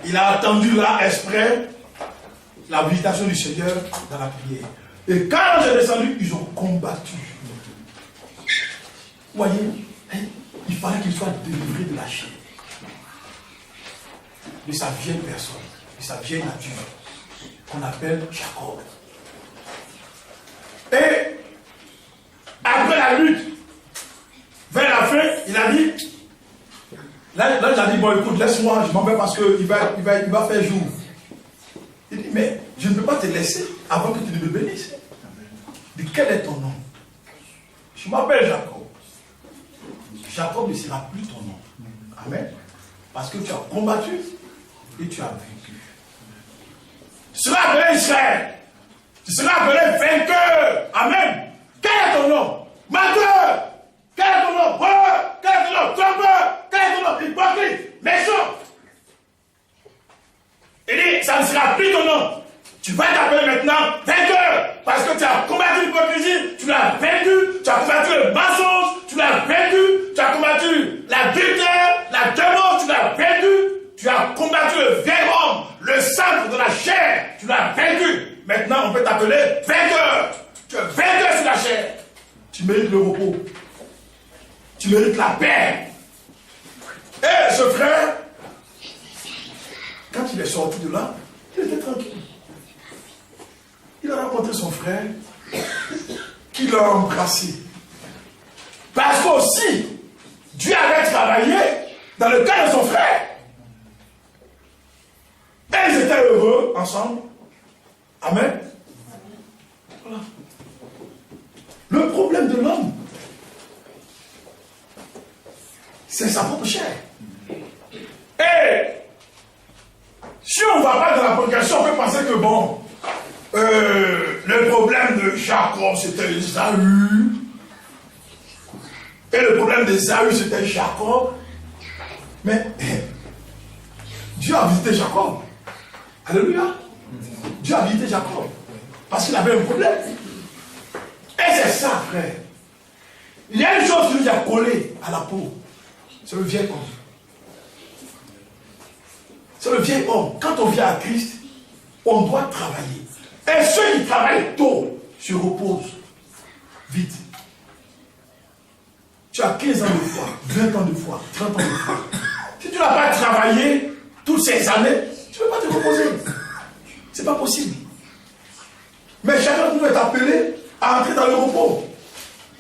il a attendu là, exprès, la visitation du Seigneur dans la prière. Et quand j'ai descendu, ils ont combattu. Vous voyez, il fallait qu'il soit délivré de la chair. De sa vieille personne, de sa vieille nature, qu'on appelle Jacob. Et après la lutte, vers la fin, il a dit, là il a dit, bon écoute, laisse-moi, je m'en vais parce qu'il va faire jour. Il dit, mais je ne peux pas te laisser avant que tu ne me bénisses. Il dit, quel est ton nom? Je m'appelle Jacob. Jacob ne sera plus ton nom. Amen. Parce que tu as combattu et tu as vaincu. Tu seras appelé Israël. Tu seras appelé vainqueur. Amen. Quel est ton nom? Menteur. Quel est ton nom? Voleur. Quel est ton nom? Trompeur. Quel est ton nom? Hypocrite. Méchant. Il dit, ça ne sera plus ton nom. Tu vas t'appeler maintenant vainqueur. Parce que tu as combattu l'hypocrisie, tu l'as vaincu. Tu as combattu le mensonge, tu l'as vaincu. Tu as combattu l'adultère, la démence, tu l'as vaincu. Tu as combattu le vieil homme, le centre de la chair, tu l'as vaincu. Maintenant, on peut t'appeler vainqueur. Tu es vainqueur sur la chair. Tu mérites le repos. Tu mérites la paix. Et ce frère, quand il est sorti de là, il était tranquille. Il a rencontré son frère, qui l'a embrassé. Parce qu'aussi, Dieu avait travaillé dans le cas de son frère. Et ils étaient heureux ensemble. Amen. Voilà. Le problème de l'homme, c'est sa propre chair. Et si on ne va pas dans la progression, on peut penser que bon, le problème de Jacob c'était Ésaü. Et le problème d'Ésaü c'était Jacob. Mais Dieu a visité Jacob. Alléluia. Dieu a visité Jacob. Parce qu'il avait un problème. Et c'est ça, frère. Il y a une chose qui nous a collé à la peau. C'est le vieil homme. C'est le vieil homme. Quand on vient à Christ, on doit travailler. Et ceux qui travaillent tôt se reposent vite. Tu as 15 ans de foi, 20 ans de foi, 30 ans de foi. Si tu n'as pas travaillé toutes ces années, tu ne peux pas te reposer. Ce n'est pas possible. Mais chacun de nous est appelé à entrer dans le repos.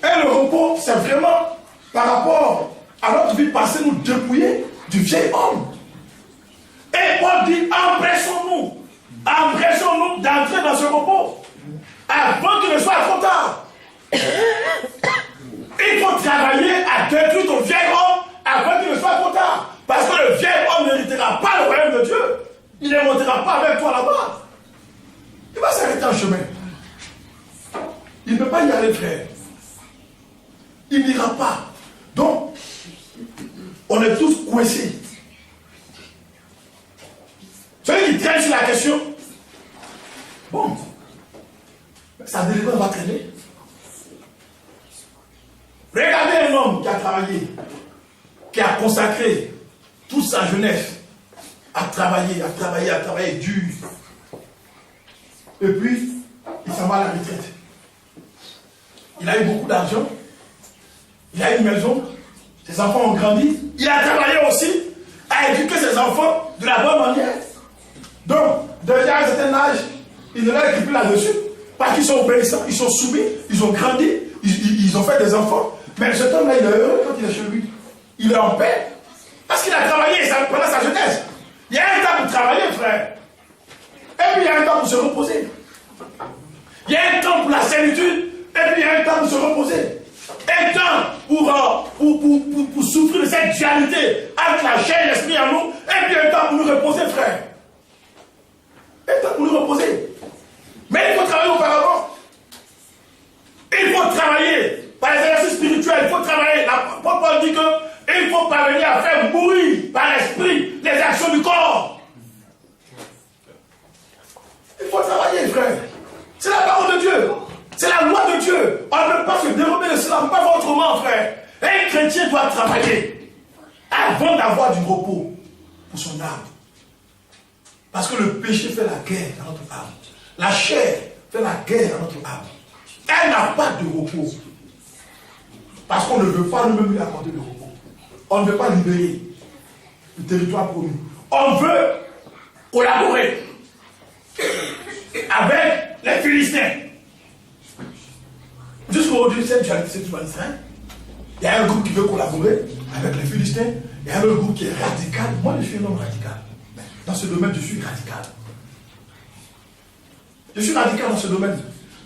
Et le repos, c'est vraiment par rapport à notre vie passée, nous dépouiller du vieil homme. Et Paul dit, empressons-nous d'entrer dans ce repos avant qu'il ne soit trop tard. Il faut travailler à détruire ton vieil homme avant qu'il ne soit trop tard. Parce que le vieil homme n'héritera pas le royaume de Dieu. Il ne montera pas avec toi là-bas. Il va s'arrêter. certain chemin. Il ne peut pas y aller, frère. Il n'ira pas. Donc, on est tous coincés. Celui qui traîne sur la question, bon, sa délivrance va traîner. Regardez un homme qui a travaillé, qui a consacré toute sa jeunesse à travailler dur. Et puis, il s'en va à la retraite. Il a eu beaucoup d'argent, il a eu une maison, ses enfants ont grandi, il a travaillé aussi à éduquer ses enfants de la bonne manière. Donc, déjà à un certain âge, il ne leur écrit plus là-dessus, parce qu'ils sont obéissants, ils sont soumis, ils ont grandi, ils ont fait des enfants. Mais cet homme-là, il est heureux quand il est chez lui. Il est en paix, parce qu'il a travaillé pendant sa jeunesse. Il y a un temps pour travailler, frère. Et puis il y a un temps pour se reposer. Il y a un temps pour la servitude. Et puis il y a un temps pour se reposer. Un temps pour souffrir de cette dualité entre la chair et l'esprit en nous. Et puis un temps pour nous reposer, frère. Un temps pour nous reposer. Mais il faut travailler auparavant. Il faut travailler par les exercices spirituels. Il faut travailler. Paul dit qu'il faut parvenir à faire mourir par l'esprit les actions du corps. Il faut travailler, frère. C'est la parole de Dieu. C'est la loi de Dieu. On ne peut pas se dérober de cela. On ne peut pas faire autrement, frère. Un chrétien doit travailler avant d'avoir du repos pour son âme. Parce que le péché fait la guerre dans notre âme. La chair fait la guerre dans notre âme. Elle n'a pas de repos. Parce qu'on ne veut pas nous-mêmes lui accorder de repos. On ne veut pas libérer le territoire promis. On veut collaborer avec les Philistins. Jusqu'aujourd'hui, cette dualité, il y a un groupe qui veut collaborer avec les Philistins, il y a un autre groupe qui est radical. Moi, je suis un homme radical. Dans ce domaine, je suis radical. Je suis radical dans ce domaine.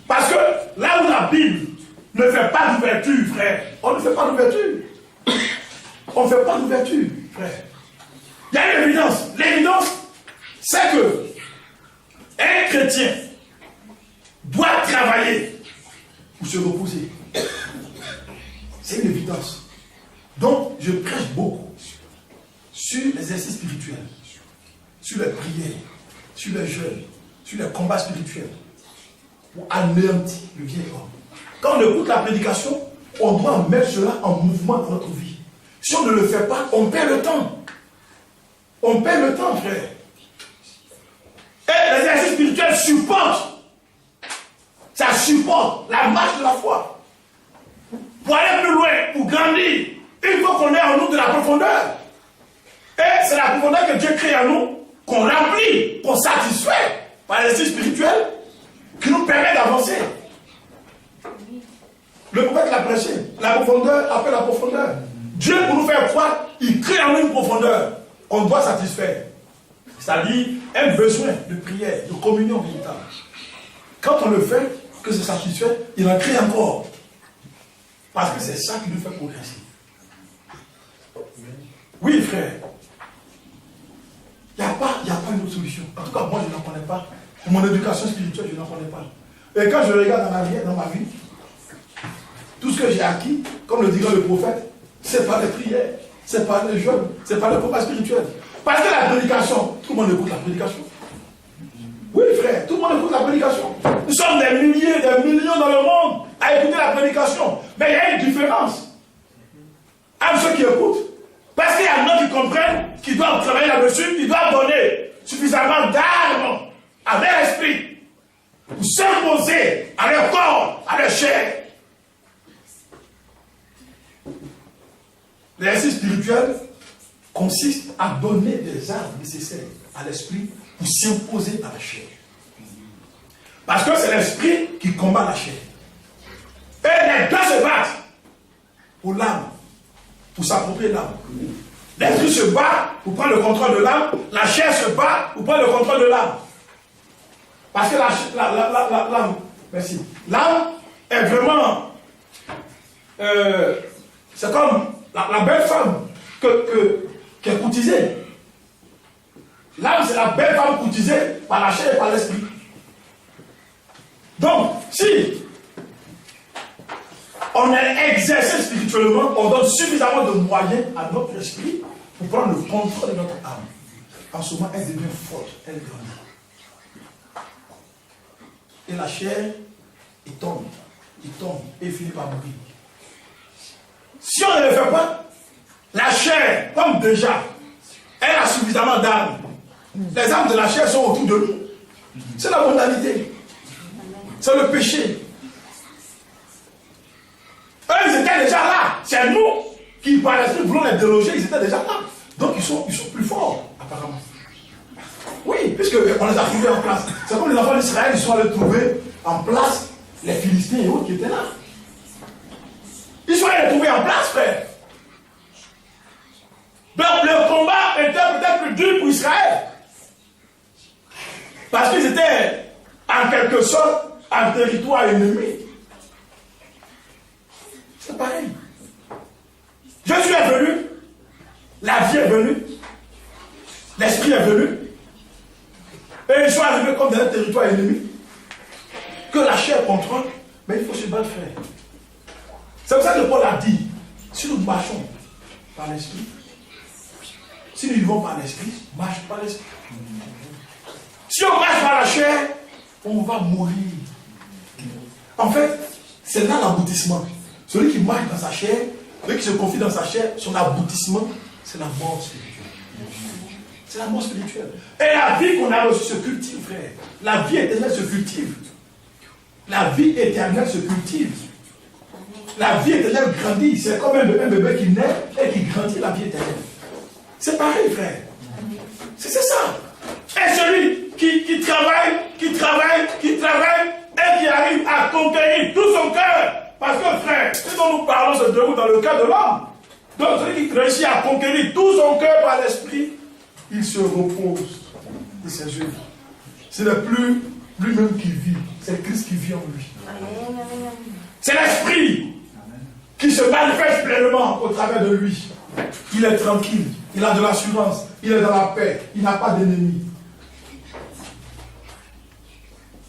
Parce que là où la Bible ne fait pas d'ouverture, frère, on ne fait pas d'ouverture. On ne fait pas d'ouverture, frère. Il y a une évidence. L'évidence, c'est que un chrétien doit travailler pour se reposer. C'est une évidence. Donc, je prêche beaucoup sur l'exercice spirituel, sur les prières, sur les jeûnes, sur les combats spirituels, pour anéantir le vieil homme. Quand on écoute la prédication, on doit mettre cela en mouvement dans notre vie. Si on ne le fait pas, on perd le temps. On perd le temps, frère. Et l'exercice spirituel supporte. Ça supporte la marche de la foi. Pour aller plus loin, pour grandir, il faut qu'on ait en nous de la profondeur. Et c'est la profondeur que Dieu crée en nous, qu'on remplit, qu'on satisfait par l'exercice spirituel, qui nous permet d'avancer. Le prophète l'a prêché. La profondeur appelle la profondeur. Dieu, pour nous faire croire, il crée en nous une profondeur qu'on doit satisfaire. C'est-à-dire un besoin de prière, de communion véritable. Quand on le fait, que c'est satisfait, il en crée encore. Parce que c'est ça qui nous fait progresser. Oui, frère. Il n'y a pas une autre solution. En tout cas, moi, je n'en connais pas. Pour mon éducation spirituelle, je n'en connais pas. Et quand je regarde dans ma vie, tout ce que j'ai acquis, comme le dirait le prophète, c'est pas les prières, c'est pas les jeûnes, c'est pas le combat spirituel. Parce que la prédication, tout le monde écoute la prédication. Oui, frère, tout le monde écoute la prédication. Nous sommes des milliers, des millions dans le monde à écouter la prédication. Mais il y a une différence entre ceux qui écoutent. Parce qu'il y en a qui comprennent, qui doivent travailler là-dessus, qui doivent donner suffisamment d'armes à leur esprit pour s'imposer à leur corps, à leur chair. L'exercice spirituel consiste à donner des armes nécessaires à l'esprit pour s'imposer à la chair. Parce que c'est l'esprit qui combat la chair. Et les deux se battent pour l'âme, pour s'approprier l'âme. L'esprit se bat pour prendre le contrôle de l'âme, la chair se bat pour prendre le contrôle de l'âme. Parce que l'âme, merci, l'âme est vraiment, c'est comme la belle femme qui est courtisée. L'âme, c'est la belle femme courtisée par la chair et par l'esprit. Donc, si on est exercé spirituellement, on donne suffisamment de moyens à notre esprit pour prendre le contrôle de notre âme. En ce moment, elle devient forte, elle grandit. Et la chair, il tombe, et il finit par mourir. Si on ne le fait pas, la chair, comme déjà, elle a suffisamment d'âmes. Les âmes de la chair sont autour de nous. C'est la mondanité. C'est le péché. Eux, ils étaient déjà là. C'est nous qui, par l'esprit, voulons les déloger. Ils étaient déjà là. Donc, ils sont plus forts, apparemment. Oui, puisqu'on les a trouvés en place. C'est comme les enfants d'Israël, ils sont allés trouver en place les Philistins et autres qui étaient là. Ils sont allés les trouver en place, frère. Donc, le combat était peut-être plus dur pour Israël. Parce qu'ils étaient, en quelque sorte, en territoire ennemi. C'est pareil. Jésus est venu, la vie est venue, l'esprit est venu, et ils sont arrivés comme dans un territoire ennemi, que la chair contrôle, mais il faut se battre, frère. C'est pour ça que Paul a dit, si nous marchons par l'esprit, si nous vivons par l'esprit, marche par l'esprit. Si on marche par la chair, on va mourir. En fait, c'est là l'aboutissement. Celui qui marche dans sa chair, celui qui se confie dans sa chair, son aboutissement, c'est la mort spirituelle. C'est la mort spirituelle. Et la vie qu'on a reçue se cultive, frère. La vie éternelle se cultive. La vie éternelle se cultive. La vie éternelle grandit. C'est comme un bébé qui naît et qui grandit la vie éternelle. C'est pareil, frère. C'est ça. Et celui qui travaille, et qui arrive à conquérir tout son cœur. Parce que, frère, ce dont nous parlons se déroule dans le cœur de l'homme. Donc, celui qui réussit à conquérir tout son cœur par l'esprit, il se repose de ses œuvres. Ce n'est plus lui-même qui vit, c'est Christ qui vit en lui. C'est l'esprit qui se manifeste pleinement au travers de lui. Il est tranquille, il a de l'assurance, il est dans la paix, il n'a pas d'ennemis.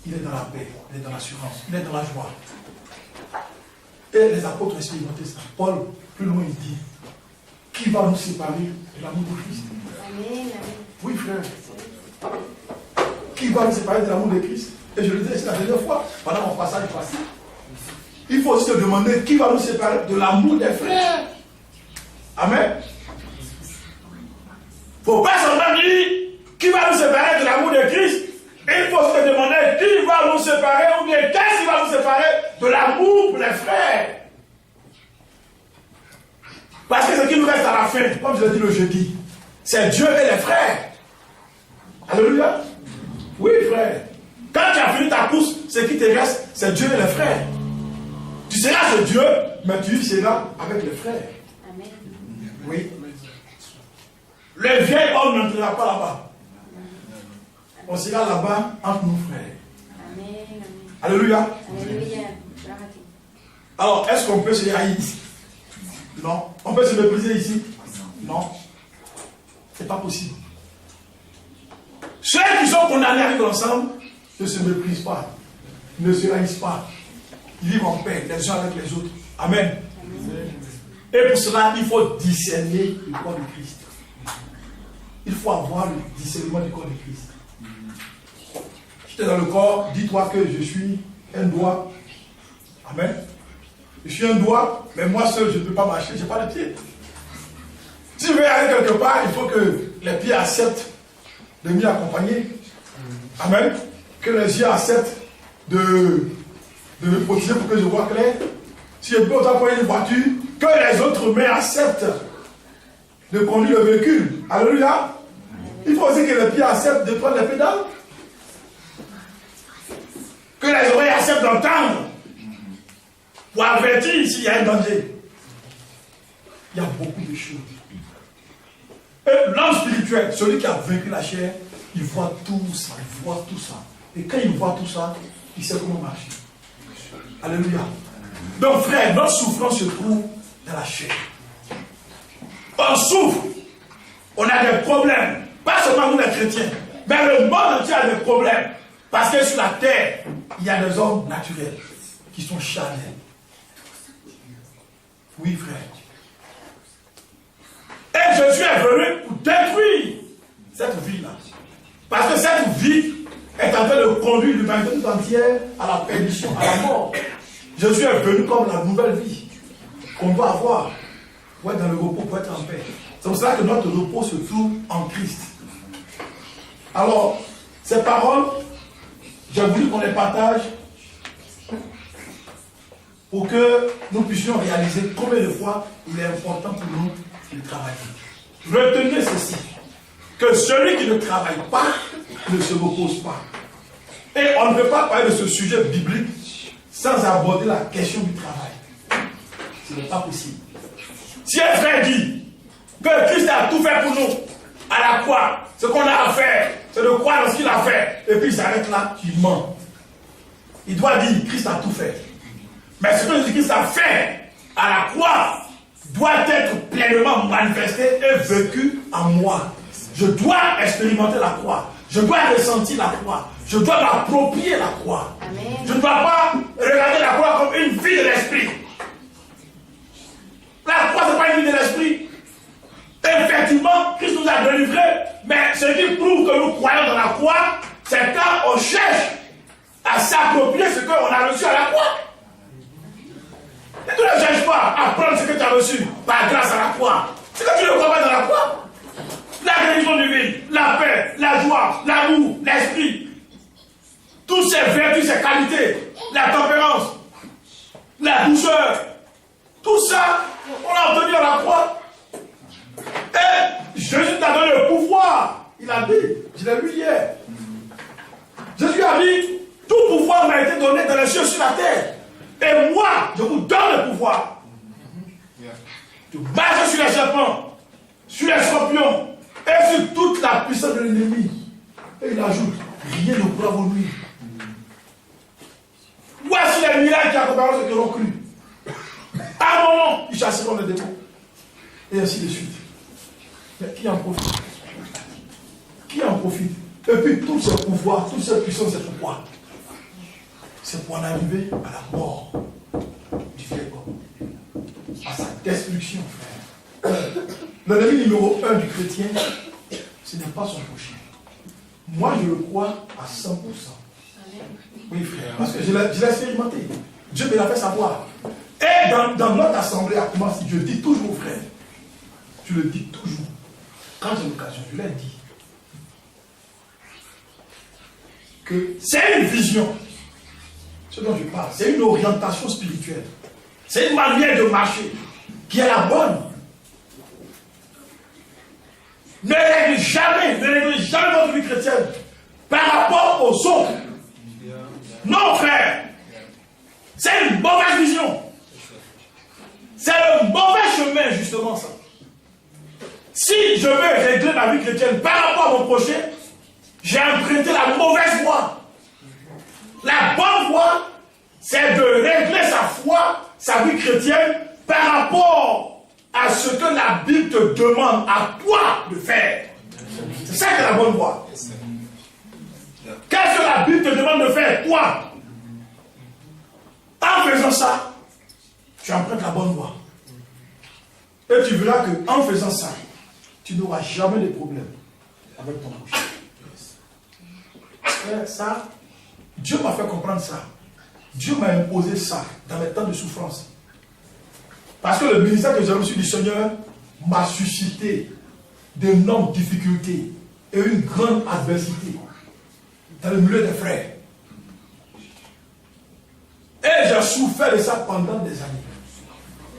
Il est dans la paix, il est dans l'assurance, il est dans la joie. Et les apôtres ont expérimenté ça. Paul, plus loin, il dit, qui va nous séparer de l'amour de Christ? Amen. Oui, frère. Qui va nous séparer de l'amour de Christ? Et je le disais, c'est la dernière fois, pendant mon passage passé. Il faut aussi se demander qui va nous séparer de l'amour des frères. Amen. Il ne faut pas seulement dire qui va nous séparer de l'amour de Christ. Il faut se demander qui va nous séparer ou bien qu'est-ce qui va nous séparer de l'amour pour les frères. Parce que ce qui nous reste à la fin, comme je l'ai dit le jeudi, c'est Dieu et les frères. Alléluia. Oui, frère. Quand tu as fini ta course, ce qui te reste, c'est Dieu et les frères. Tu seras ce Dieu, mais tu seras avec les frères. Amen. Oui. Le vieil homme n'entrera pas là-bas. On sera là-bas entre nos frères. Amen. Alléluia. Alléluia. Alors, est-ce qu'on peut se haïr ici? Non. On peut se mépriser ici? Non. C'est pas possible. Ceux qui sont condamnés à vivre ensemble ne se méprisent pas, ne se haïssent pas. Ils vivent en paix les uns avec les autres. Amen. Amen. Et pour cela, il faut discerner le corps de Christ. Il faut avoir le discernement du corps de Christ. Si tu es dans le corps, dis-toi que je suis un doigt. Amen. Je suis un doigt, mais moi seul, je ne peux pas marcher, je n'ai pas de pied. Si je veux aller quelque part, il faut que les pieds acceptent de m'y accompagner. Amen. Que les yeux acceptent de me protéger pour que je vois clair. Si je peux autant prendre une voiture, que les autres mains acceptent de conduire le véhicule. Alléluia. Il faut aussi que les pieds acceptent de prendre les pédales. Que les oreilles acceptent d'entendre. Pour avertir s'il y a un danger. Il y a beaucoup de choses. Et l'homme spirituel, celui qui a vaincu la chair, il voit tout ça, il voit tout ça. Et quand il voit tout ça, il sait comment marcher. Alléluia. Donc frère, notre souffrance se trouve dans la chair. On souffre. On a des problèmes. Pas seulement nous les chrétiens, mais le monde entier a des problèmes. Parce que sur la terre, il y a des hommes naturels qui sont charnels. Oui, frère. Et Jésus est venu pour détruire cette vie-là. Parce que cette vie est en train de conduire l'humanité tout entière à la perdition, à la mort. Jésus est venu comme la nouvelle vie qu'on doit avoir pour être dans le repos, pour être en paix. C'est pour cela que notre repos se trouve en Christ. Alors, ces paroles, j'ai voulu qu'on les partage pour que nous puissions réaliser combien de fois il est important pour nous de travailler. Retenez ceci, que celui qui ne travaille pas ne se repose pas. Et on ne peut pas parler de ce sujet biblique sans aborder la question du travail. Ce n'est pas possible. Si un frère dit que Christ a tout fait pour nous, à la croix, ce qu'on a à faire, c'est de croire dans ce qu'il a fait, et puis il s'arrête là, il ment. Il doit dire, Christ a tout fait. Mais ce que Christ a fait à la croix doit être pleinement manifesté et vécu en moi. Je dois expérimenter la croix. Je dois ressentir la croix. Je dois m'approprier la croix. Amen. Je ne dois pas regarder la croix comme une vie de l'esprit. La croix, ce n'est pas une vie de l'esprit. Effectivement, Christ nous a délivrés, mais ce qui prouve que nous croyons dans la croix, c'est quand on cherche à s'approprier ce qu'on a reçu à la croix. Et tu ne cherches pas à prendre ce que tu as reçu par grâce à la croix. C'est que tu ne crois pas dans la croix. La guérison divine, la paix, la joie, l'amour, l'esprit, toutes ces vertus, ces qualités, la tempérance, la douceur, tout ça, on l'a obtenu à la croix. Et Jésus t'a donné le pouvoir. Il a dit, je l'ai lu hier. Jésus a dit, tout pouvoir m'a été donné dans les cieux sur la terre. Et moi, je vous donne le pouvoir. De marcher sur les serpents, sur les scorpions, et sur toute la puissance de l'ennemi. Et il ajoute, rien ne pourra vous nuire. Voici les miracles qui accompagneront ceux qui auront cru. À un moment, ils chasseront les démons. Et ainsi de suite. Mais qui en profite? Qui en profite? Et puis tous ces pouvoirs, toutes ces puissances, c'est pourquoi? C'est pour en arriver à la mort du vieil homme, à sa destruction, frère. L'ennemi numéro 1 du chrétien, ce n'est pas son prochain. Moi, je le crois à 100%. Oui, frère, parce que je l'ai expérimenté. Dieu me l'a fait savoir. Et dans notre assemblée, à commencer, je dis toujours, frère, je le dis toujours, quand j'ai l'occasion, je l'ai dit, que c'est une vision, ce dont je parle, c'est une orientation spirituelle, c'est une manière de marcher qui est la bonne. Ne réglez jamais votre vie chrétienne par rapport aux autres. Non, frère, c'est une mauvaise vision. C'est le mauvais chemin, justement, ça. Si je veux régler ma vie chrétienne par rapport à mon prochain, j'ai emprunté la mauvaise voie. La bonne voie, c'est de régler sa foi, sa vie chrétienne, par rapport à ce que la Bible te demande à toi de faire. C'est ça qui est la bonne voie. Qu'est-ce que la Bible te demande de faire, toi? En faisant ça, tu empruntes la bonne voie. Et tu verras qu'en faisant ça, tu n'auras jamais de problème avec ton prochain. Ça, Dieu m'a fait comprendre ça. Dieu m'a imposé ça dans les temps de souffrance. Parce que le ministère que j'ai reçu du Seigneur m'a suscité d'énormes difficultés et une grande adversité dans le milieu des frères. Et j'ai souffert de ça pendant des années.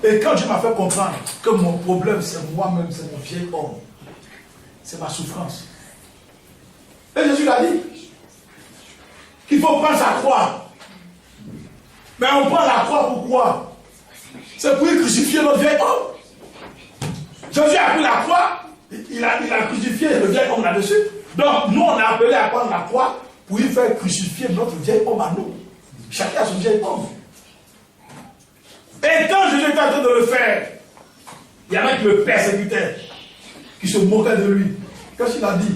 Et quand Dieu m'a fait comprendre que mon problème c'est moi-même, c'est mon vieil homme, c'est ma souffrance. Et Jésus l'a dit qu'il faut prendre sa croix. Mais on prend la croix pourquoi? C'est pour y crucifier notre vieil homme. Jésus a pris la croix, il a crucifié le vieil homme là-dessus. Donc nous on a appelé à prendre la croix pour y faire crucifier notre vieil homme à nous. Chacun a son vieil homme. Et quand Jésus était en train de le faire, il y en a qui le persécutaient, qui se moquaient de lui. Qu'est-ce qu'il a dit?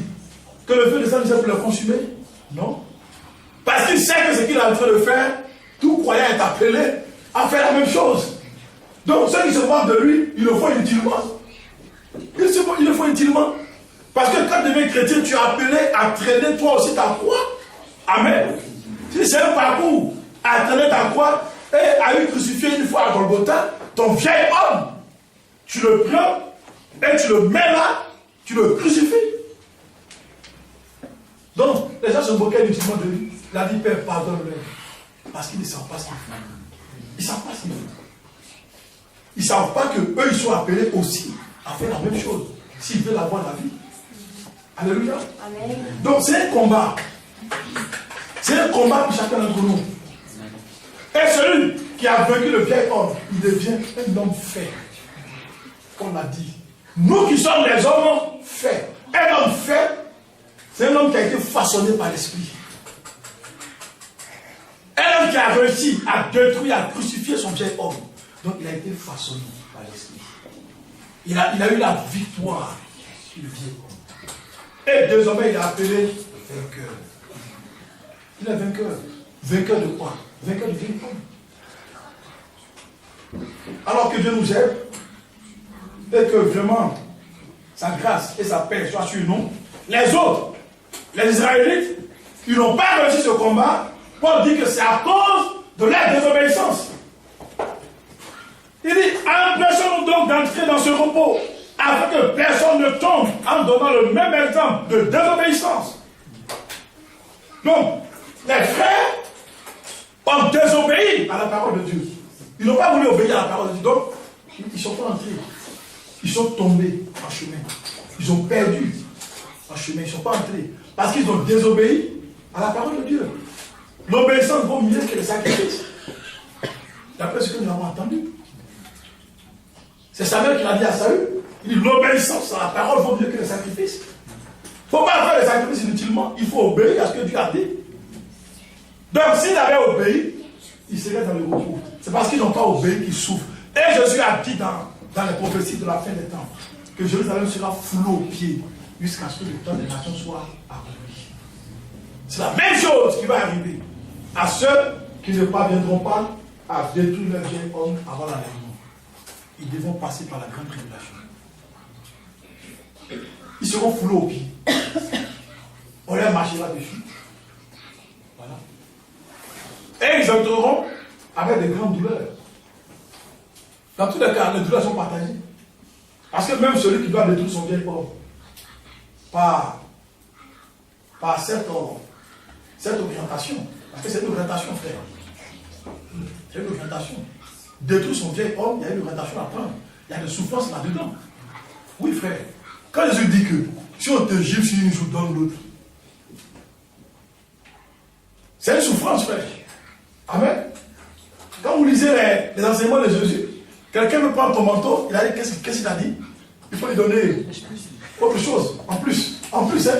Que le feu de sang disait pour le consumer? Non. Parce qu'il sait que ce qu'il est en train de faire, tout croyant est appelé à faire la même chose. Donc ceux qui se moquent de lui, ils le font inutilement. Ils le font inutilement. Parce que quand tu deviens chrétien, tu es appelé à traîner toi aussi ta croix. Amen. Si c'est un parcours à traîner ta croix et à lui crucifier une fois à Golgotha, ton vieil homme, tu le prends et tu le mets là, tu le crucifies. Donc, les gens se moquaient inutilement de lui. Il a dit, Père, pardonne-leur. Parce qu'ils ne savent pas ce qu'ils font. Ils ne savent pas ce qu'ils font. Ils ne savent pas qu'eux, ils sont appelés aussi à faire la même chose. S'ils veulent avoir la vie. Alléluia. Amen. Donc, c'est un combat. C'est un combat pour chacun d'entre nous. Et celui qui a vaincu le vieil homme, il devient un homme fait. Comme on l'a dit. Nous qui sommes les hommes faits. Un homme fait, c'est un homme qui a été façonné par l'esprit. Un homme qui a réussi à détruire, à crucifier son vieil homme. Donc il a été façonné par l'esprit. Il a eu la victoire sur le vieil homme. Et désormais il est appelé vainqueur. Il est vainqueur. Vainqueur de quoi? Vainqueur du vieil homme. Alors que Dieu nous aide, et que vraiment sa grâce et sa paix soient sur nous, les autres, les Israélites, ils n'ont pas réussi ce combat. Paul dit que c'est à cause de leur désobéissance. Il dit, empêchons-nous donc d'entrer dans ce repos, afin que personne ne tombe en donnant le même exemple de désobéissance. Donc, les frères ont désobéi à la parole de Dieu. Ils n'ont pas voulu obéir à la parole de Dieu. Donc, ils ne sont pas entrés. Ils sont tombés en chemin. Ils ont perdu en chemin. Ils ne sont pas entrés. Parce qu'ils ont désobéi à la parole de Dieu. L'obéissance vaut mieux que le sacrifice. D'après ce que nous avons entendu. C'est Samuel qui l'a dit à Saül. Il dit l'obéissance à la parole vaut mieux que le sacrifice. Il ne faut pas faire le sacrifice inutilement. Il faut obéir à ce que Dieu a dit. Donc s'il avait obéi, il serait dans le repos. C'est parce qu'ils n'ont pas obéi qu'ils souffrent. Et Jésus a dit dans les prophéties de la fin des temps que Jérusalem sera foulée aux pieds jusqu'à ce que le temps des nations soit accompli. C'est la même chose qui va arriver à ceux qui ne parviendront pas à détruire leur vieil homme avant l'enlèvement. Ils devront passer par la grande tribulation. Ils seront foulés aux pieds. On leur marchera dessus. Voilà. Et ils entreront avec de grandes douleurs. Dans tous les cas, les douleurs sont partagées. Parce que même celui qui doit détruire son vieil homme, par cette orientation, parce que c'est une orientation, frère. C'est une orientation. Détruire son vieil homme, il y a une orientation à prendre. Il y a des souffrances là-dedans. Oui, frère. Quand Jésus dit que si on te gifle sur une joue, donne l'autre. C'est une souffrance, frère. Amen. Quand vous lisez les enseignements de Jésus, quelqu'un me prend ton manteau, il a dit, qu'est-ce qu'il a dit? Il faut lui donner autre chose, en plus. En plus, hein.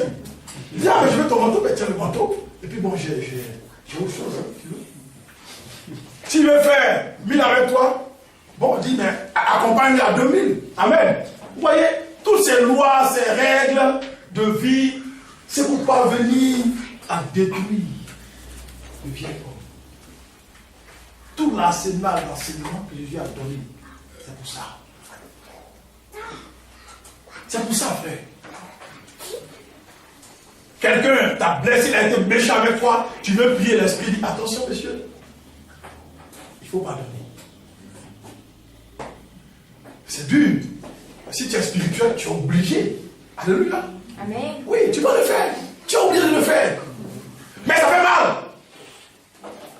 Il dit, ah, mais je veux ton manteau, mais tiens le manteau. Et puis bon, j'ai autre chose. Hein. S'il veut faire 1000 avec toi, bon, dis, mais accompagne-le à 2000. Amen. Vous voyez, toutes ces lois, ces règles de vie, c'est pour parvenir à détruire le vieil homme. Tout l'arsenal d'enseignement que Jésus a donné, c'est pour ça. C'est pour ça, frère. Quelqu'un t'a blessé, il a été méchant avec toi, tu veux prier, l'esprit dit, attention, monsieur, il faut pardonner. C'est dur. Si tu es spirituel, tu es obligé. Alléluia. Amen. Oui, tu dois le faire. Tu es obligé de le faire. Mais ça fait mal.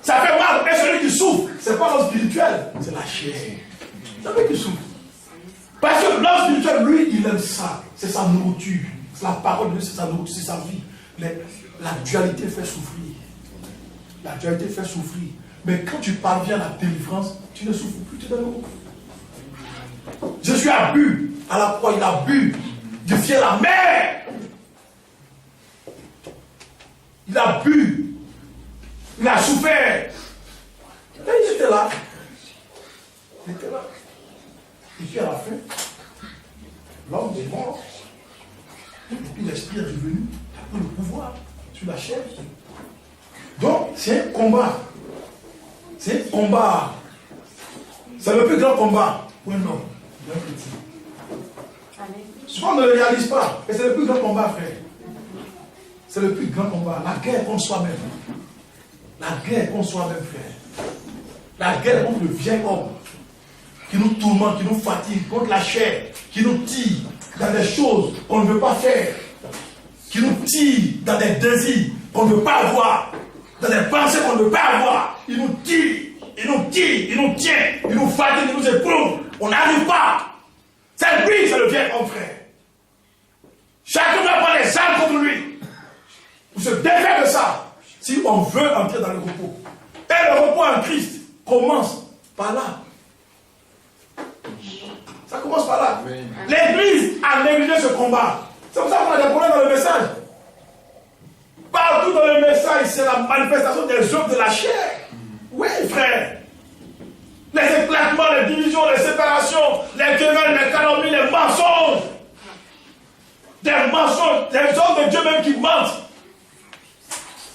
Ça fait mal. Et celui qui souffre, c'est pas l'homme spirituel, c'est la chair. C'est lui qui souffre. Parce que l'homme spirituel, lui, il aime ça. C'est sa nourriture. C'est la parole de Dieu, c'est sa nourriture, c'est sa vie. La dualité fait souffrir. La dualité fait souffrir. Mais quand tu parviens à la délivrance, tu ne souffres plus, tu es dans le repos. Jésus a bu à la croix, il a bu du fiel amer. Il a bu. Il a souffert. Et il était là. Il était là. Et puis à la fin, l'homme est mort. Et puis l'esprit est revenu. Il a pris le pouvoir sur la chair. Donc, c'est un combat. C'est un combat. C'est le plus grand combat pour un homme. D'un chrétien. Amen. Souvent, on ne le réalise pas. Mais c'est le plus grand combat, frère. C'est le plus grand combat. La guerre contre soi-même. La guerre contre soi-même, frère. La guerre contre le vieil homme qui nous tourmente, qui nous fatigue, contre la chair, qui nous tire dans des choses qu'on ne veut pas faire, qui nous tire dans des désirs qu'on ne veut pas avoir, dans des pensées qu'on ne veut pas avoir. Il nous tire, il nous tire, il nous tient, il nous fatigue, il nous éprouve. On n'arrive pas. C'est lui, c'est le vieil homme, frère. Chacun doit prendre les armes contre lui pour se défaire de ça si on veut entrer dans le repos. Et le repos en Christ commence par là. Ça commence par là. L'Église a négligé ce combat. C'est pour ça qu'on a des problèmes dans le message. Partout dans le message, c'est la manifestation des œuvres de la chair. Oui, frère. Les éclatements, les divisions, les séparations, les querelles, les calomnies, les mensonges. Des mensonges, des hommes de Dieu même qui mentent.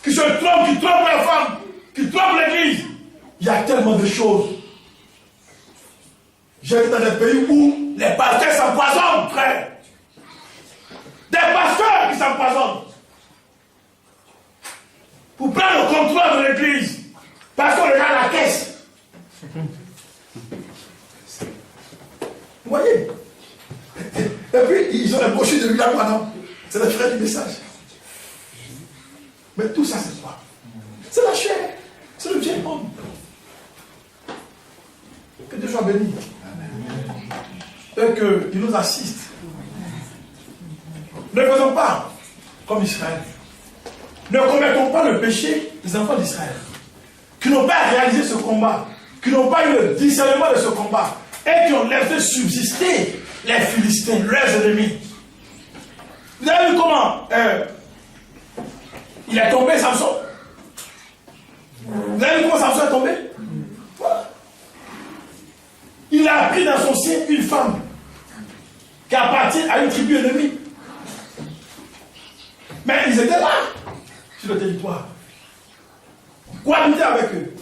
Qui se trompent, qui trompent la femme, qui trompent l'Église. Il y a tellement de choses. J'étais dans des pays où les pasteurs s'empoisonnent, frère. Des pasteurs qui s'empoisonnent. Pour prendre le contrôle de l'église. Parce qu'on regarde la caisse. Vous voyez? Et puis, ils ont les brochures de William Branham. C'est le frère du message. Mais tout ça, c'est quoi? C'est la chair. C'est le vieil homme. Que Dieu soit béni. Et qu'il nous assiste. Ne faisons pas comme Israël. Ne commettons pas le péché des enfants d'Israël. Qui n'ont pas réalisé ce combat. Qui n'ont pas eu le discernement de ce combat. Et qui ont laissé subsister les Philistins, leurs ennemis. Vous avez vu comment il est tombé, Samson? Vous avez vu comment Samson est tombé? Voilà. Il a pris dans son sein une femme qui appartient à une tribu ennemie. Mais ils étaient là, sur le territoire. Cohabiter avec eux.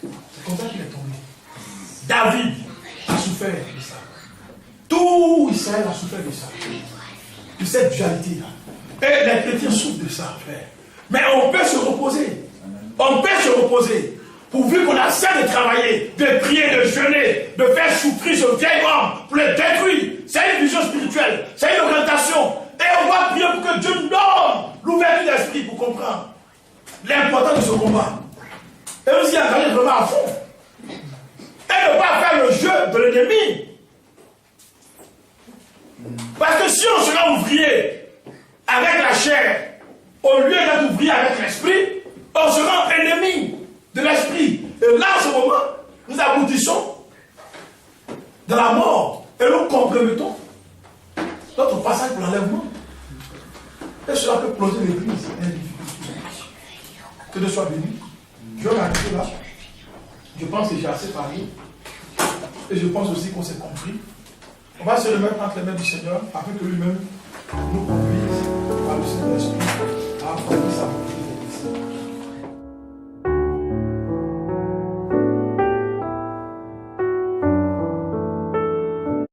C'est comme ça qu'il est tombé. David a souffert de ça. Tout Israël a souffert de ça. De cette dualité-là. Et les chrétiens souffrent de ça, frère. Mais on peut se reposer. On peut se reposer. Pourvu qu'on a ça de travailler, de prier, de jeûner, de faire souffrir ce vieil homme pour le détruire. C'est une vision spirituelle. C'est une orientation. Et on va prier pour que Dieu nous donne l'ouverture d'esprit pour comprendre l'importance de ce combat. Et nous y engagez vraiment à fond. Et ne pas faire le jeu de l'ennemi. Parce que si on sera ouvrier avec la chair, au lieu d'être ouvrier avec l'esprit, on sera ennemi de l'esprit. Et là, en ce moment, nous aboutissons dans la mort. Et nous compromettons notre passage pour l'enlèvement. Et cela peut plonger l'église. Que Dieu soit béni. Je vais m'arrêter là. Je pense que j'ai assez parlé. Et je pense aussi qu'on s'est compris. On va se remettre entre les mains du Seigneur afin que lui-même nous conduise par le Saint-Esprit.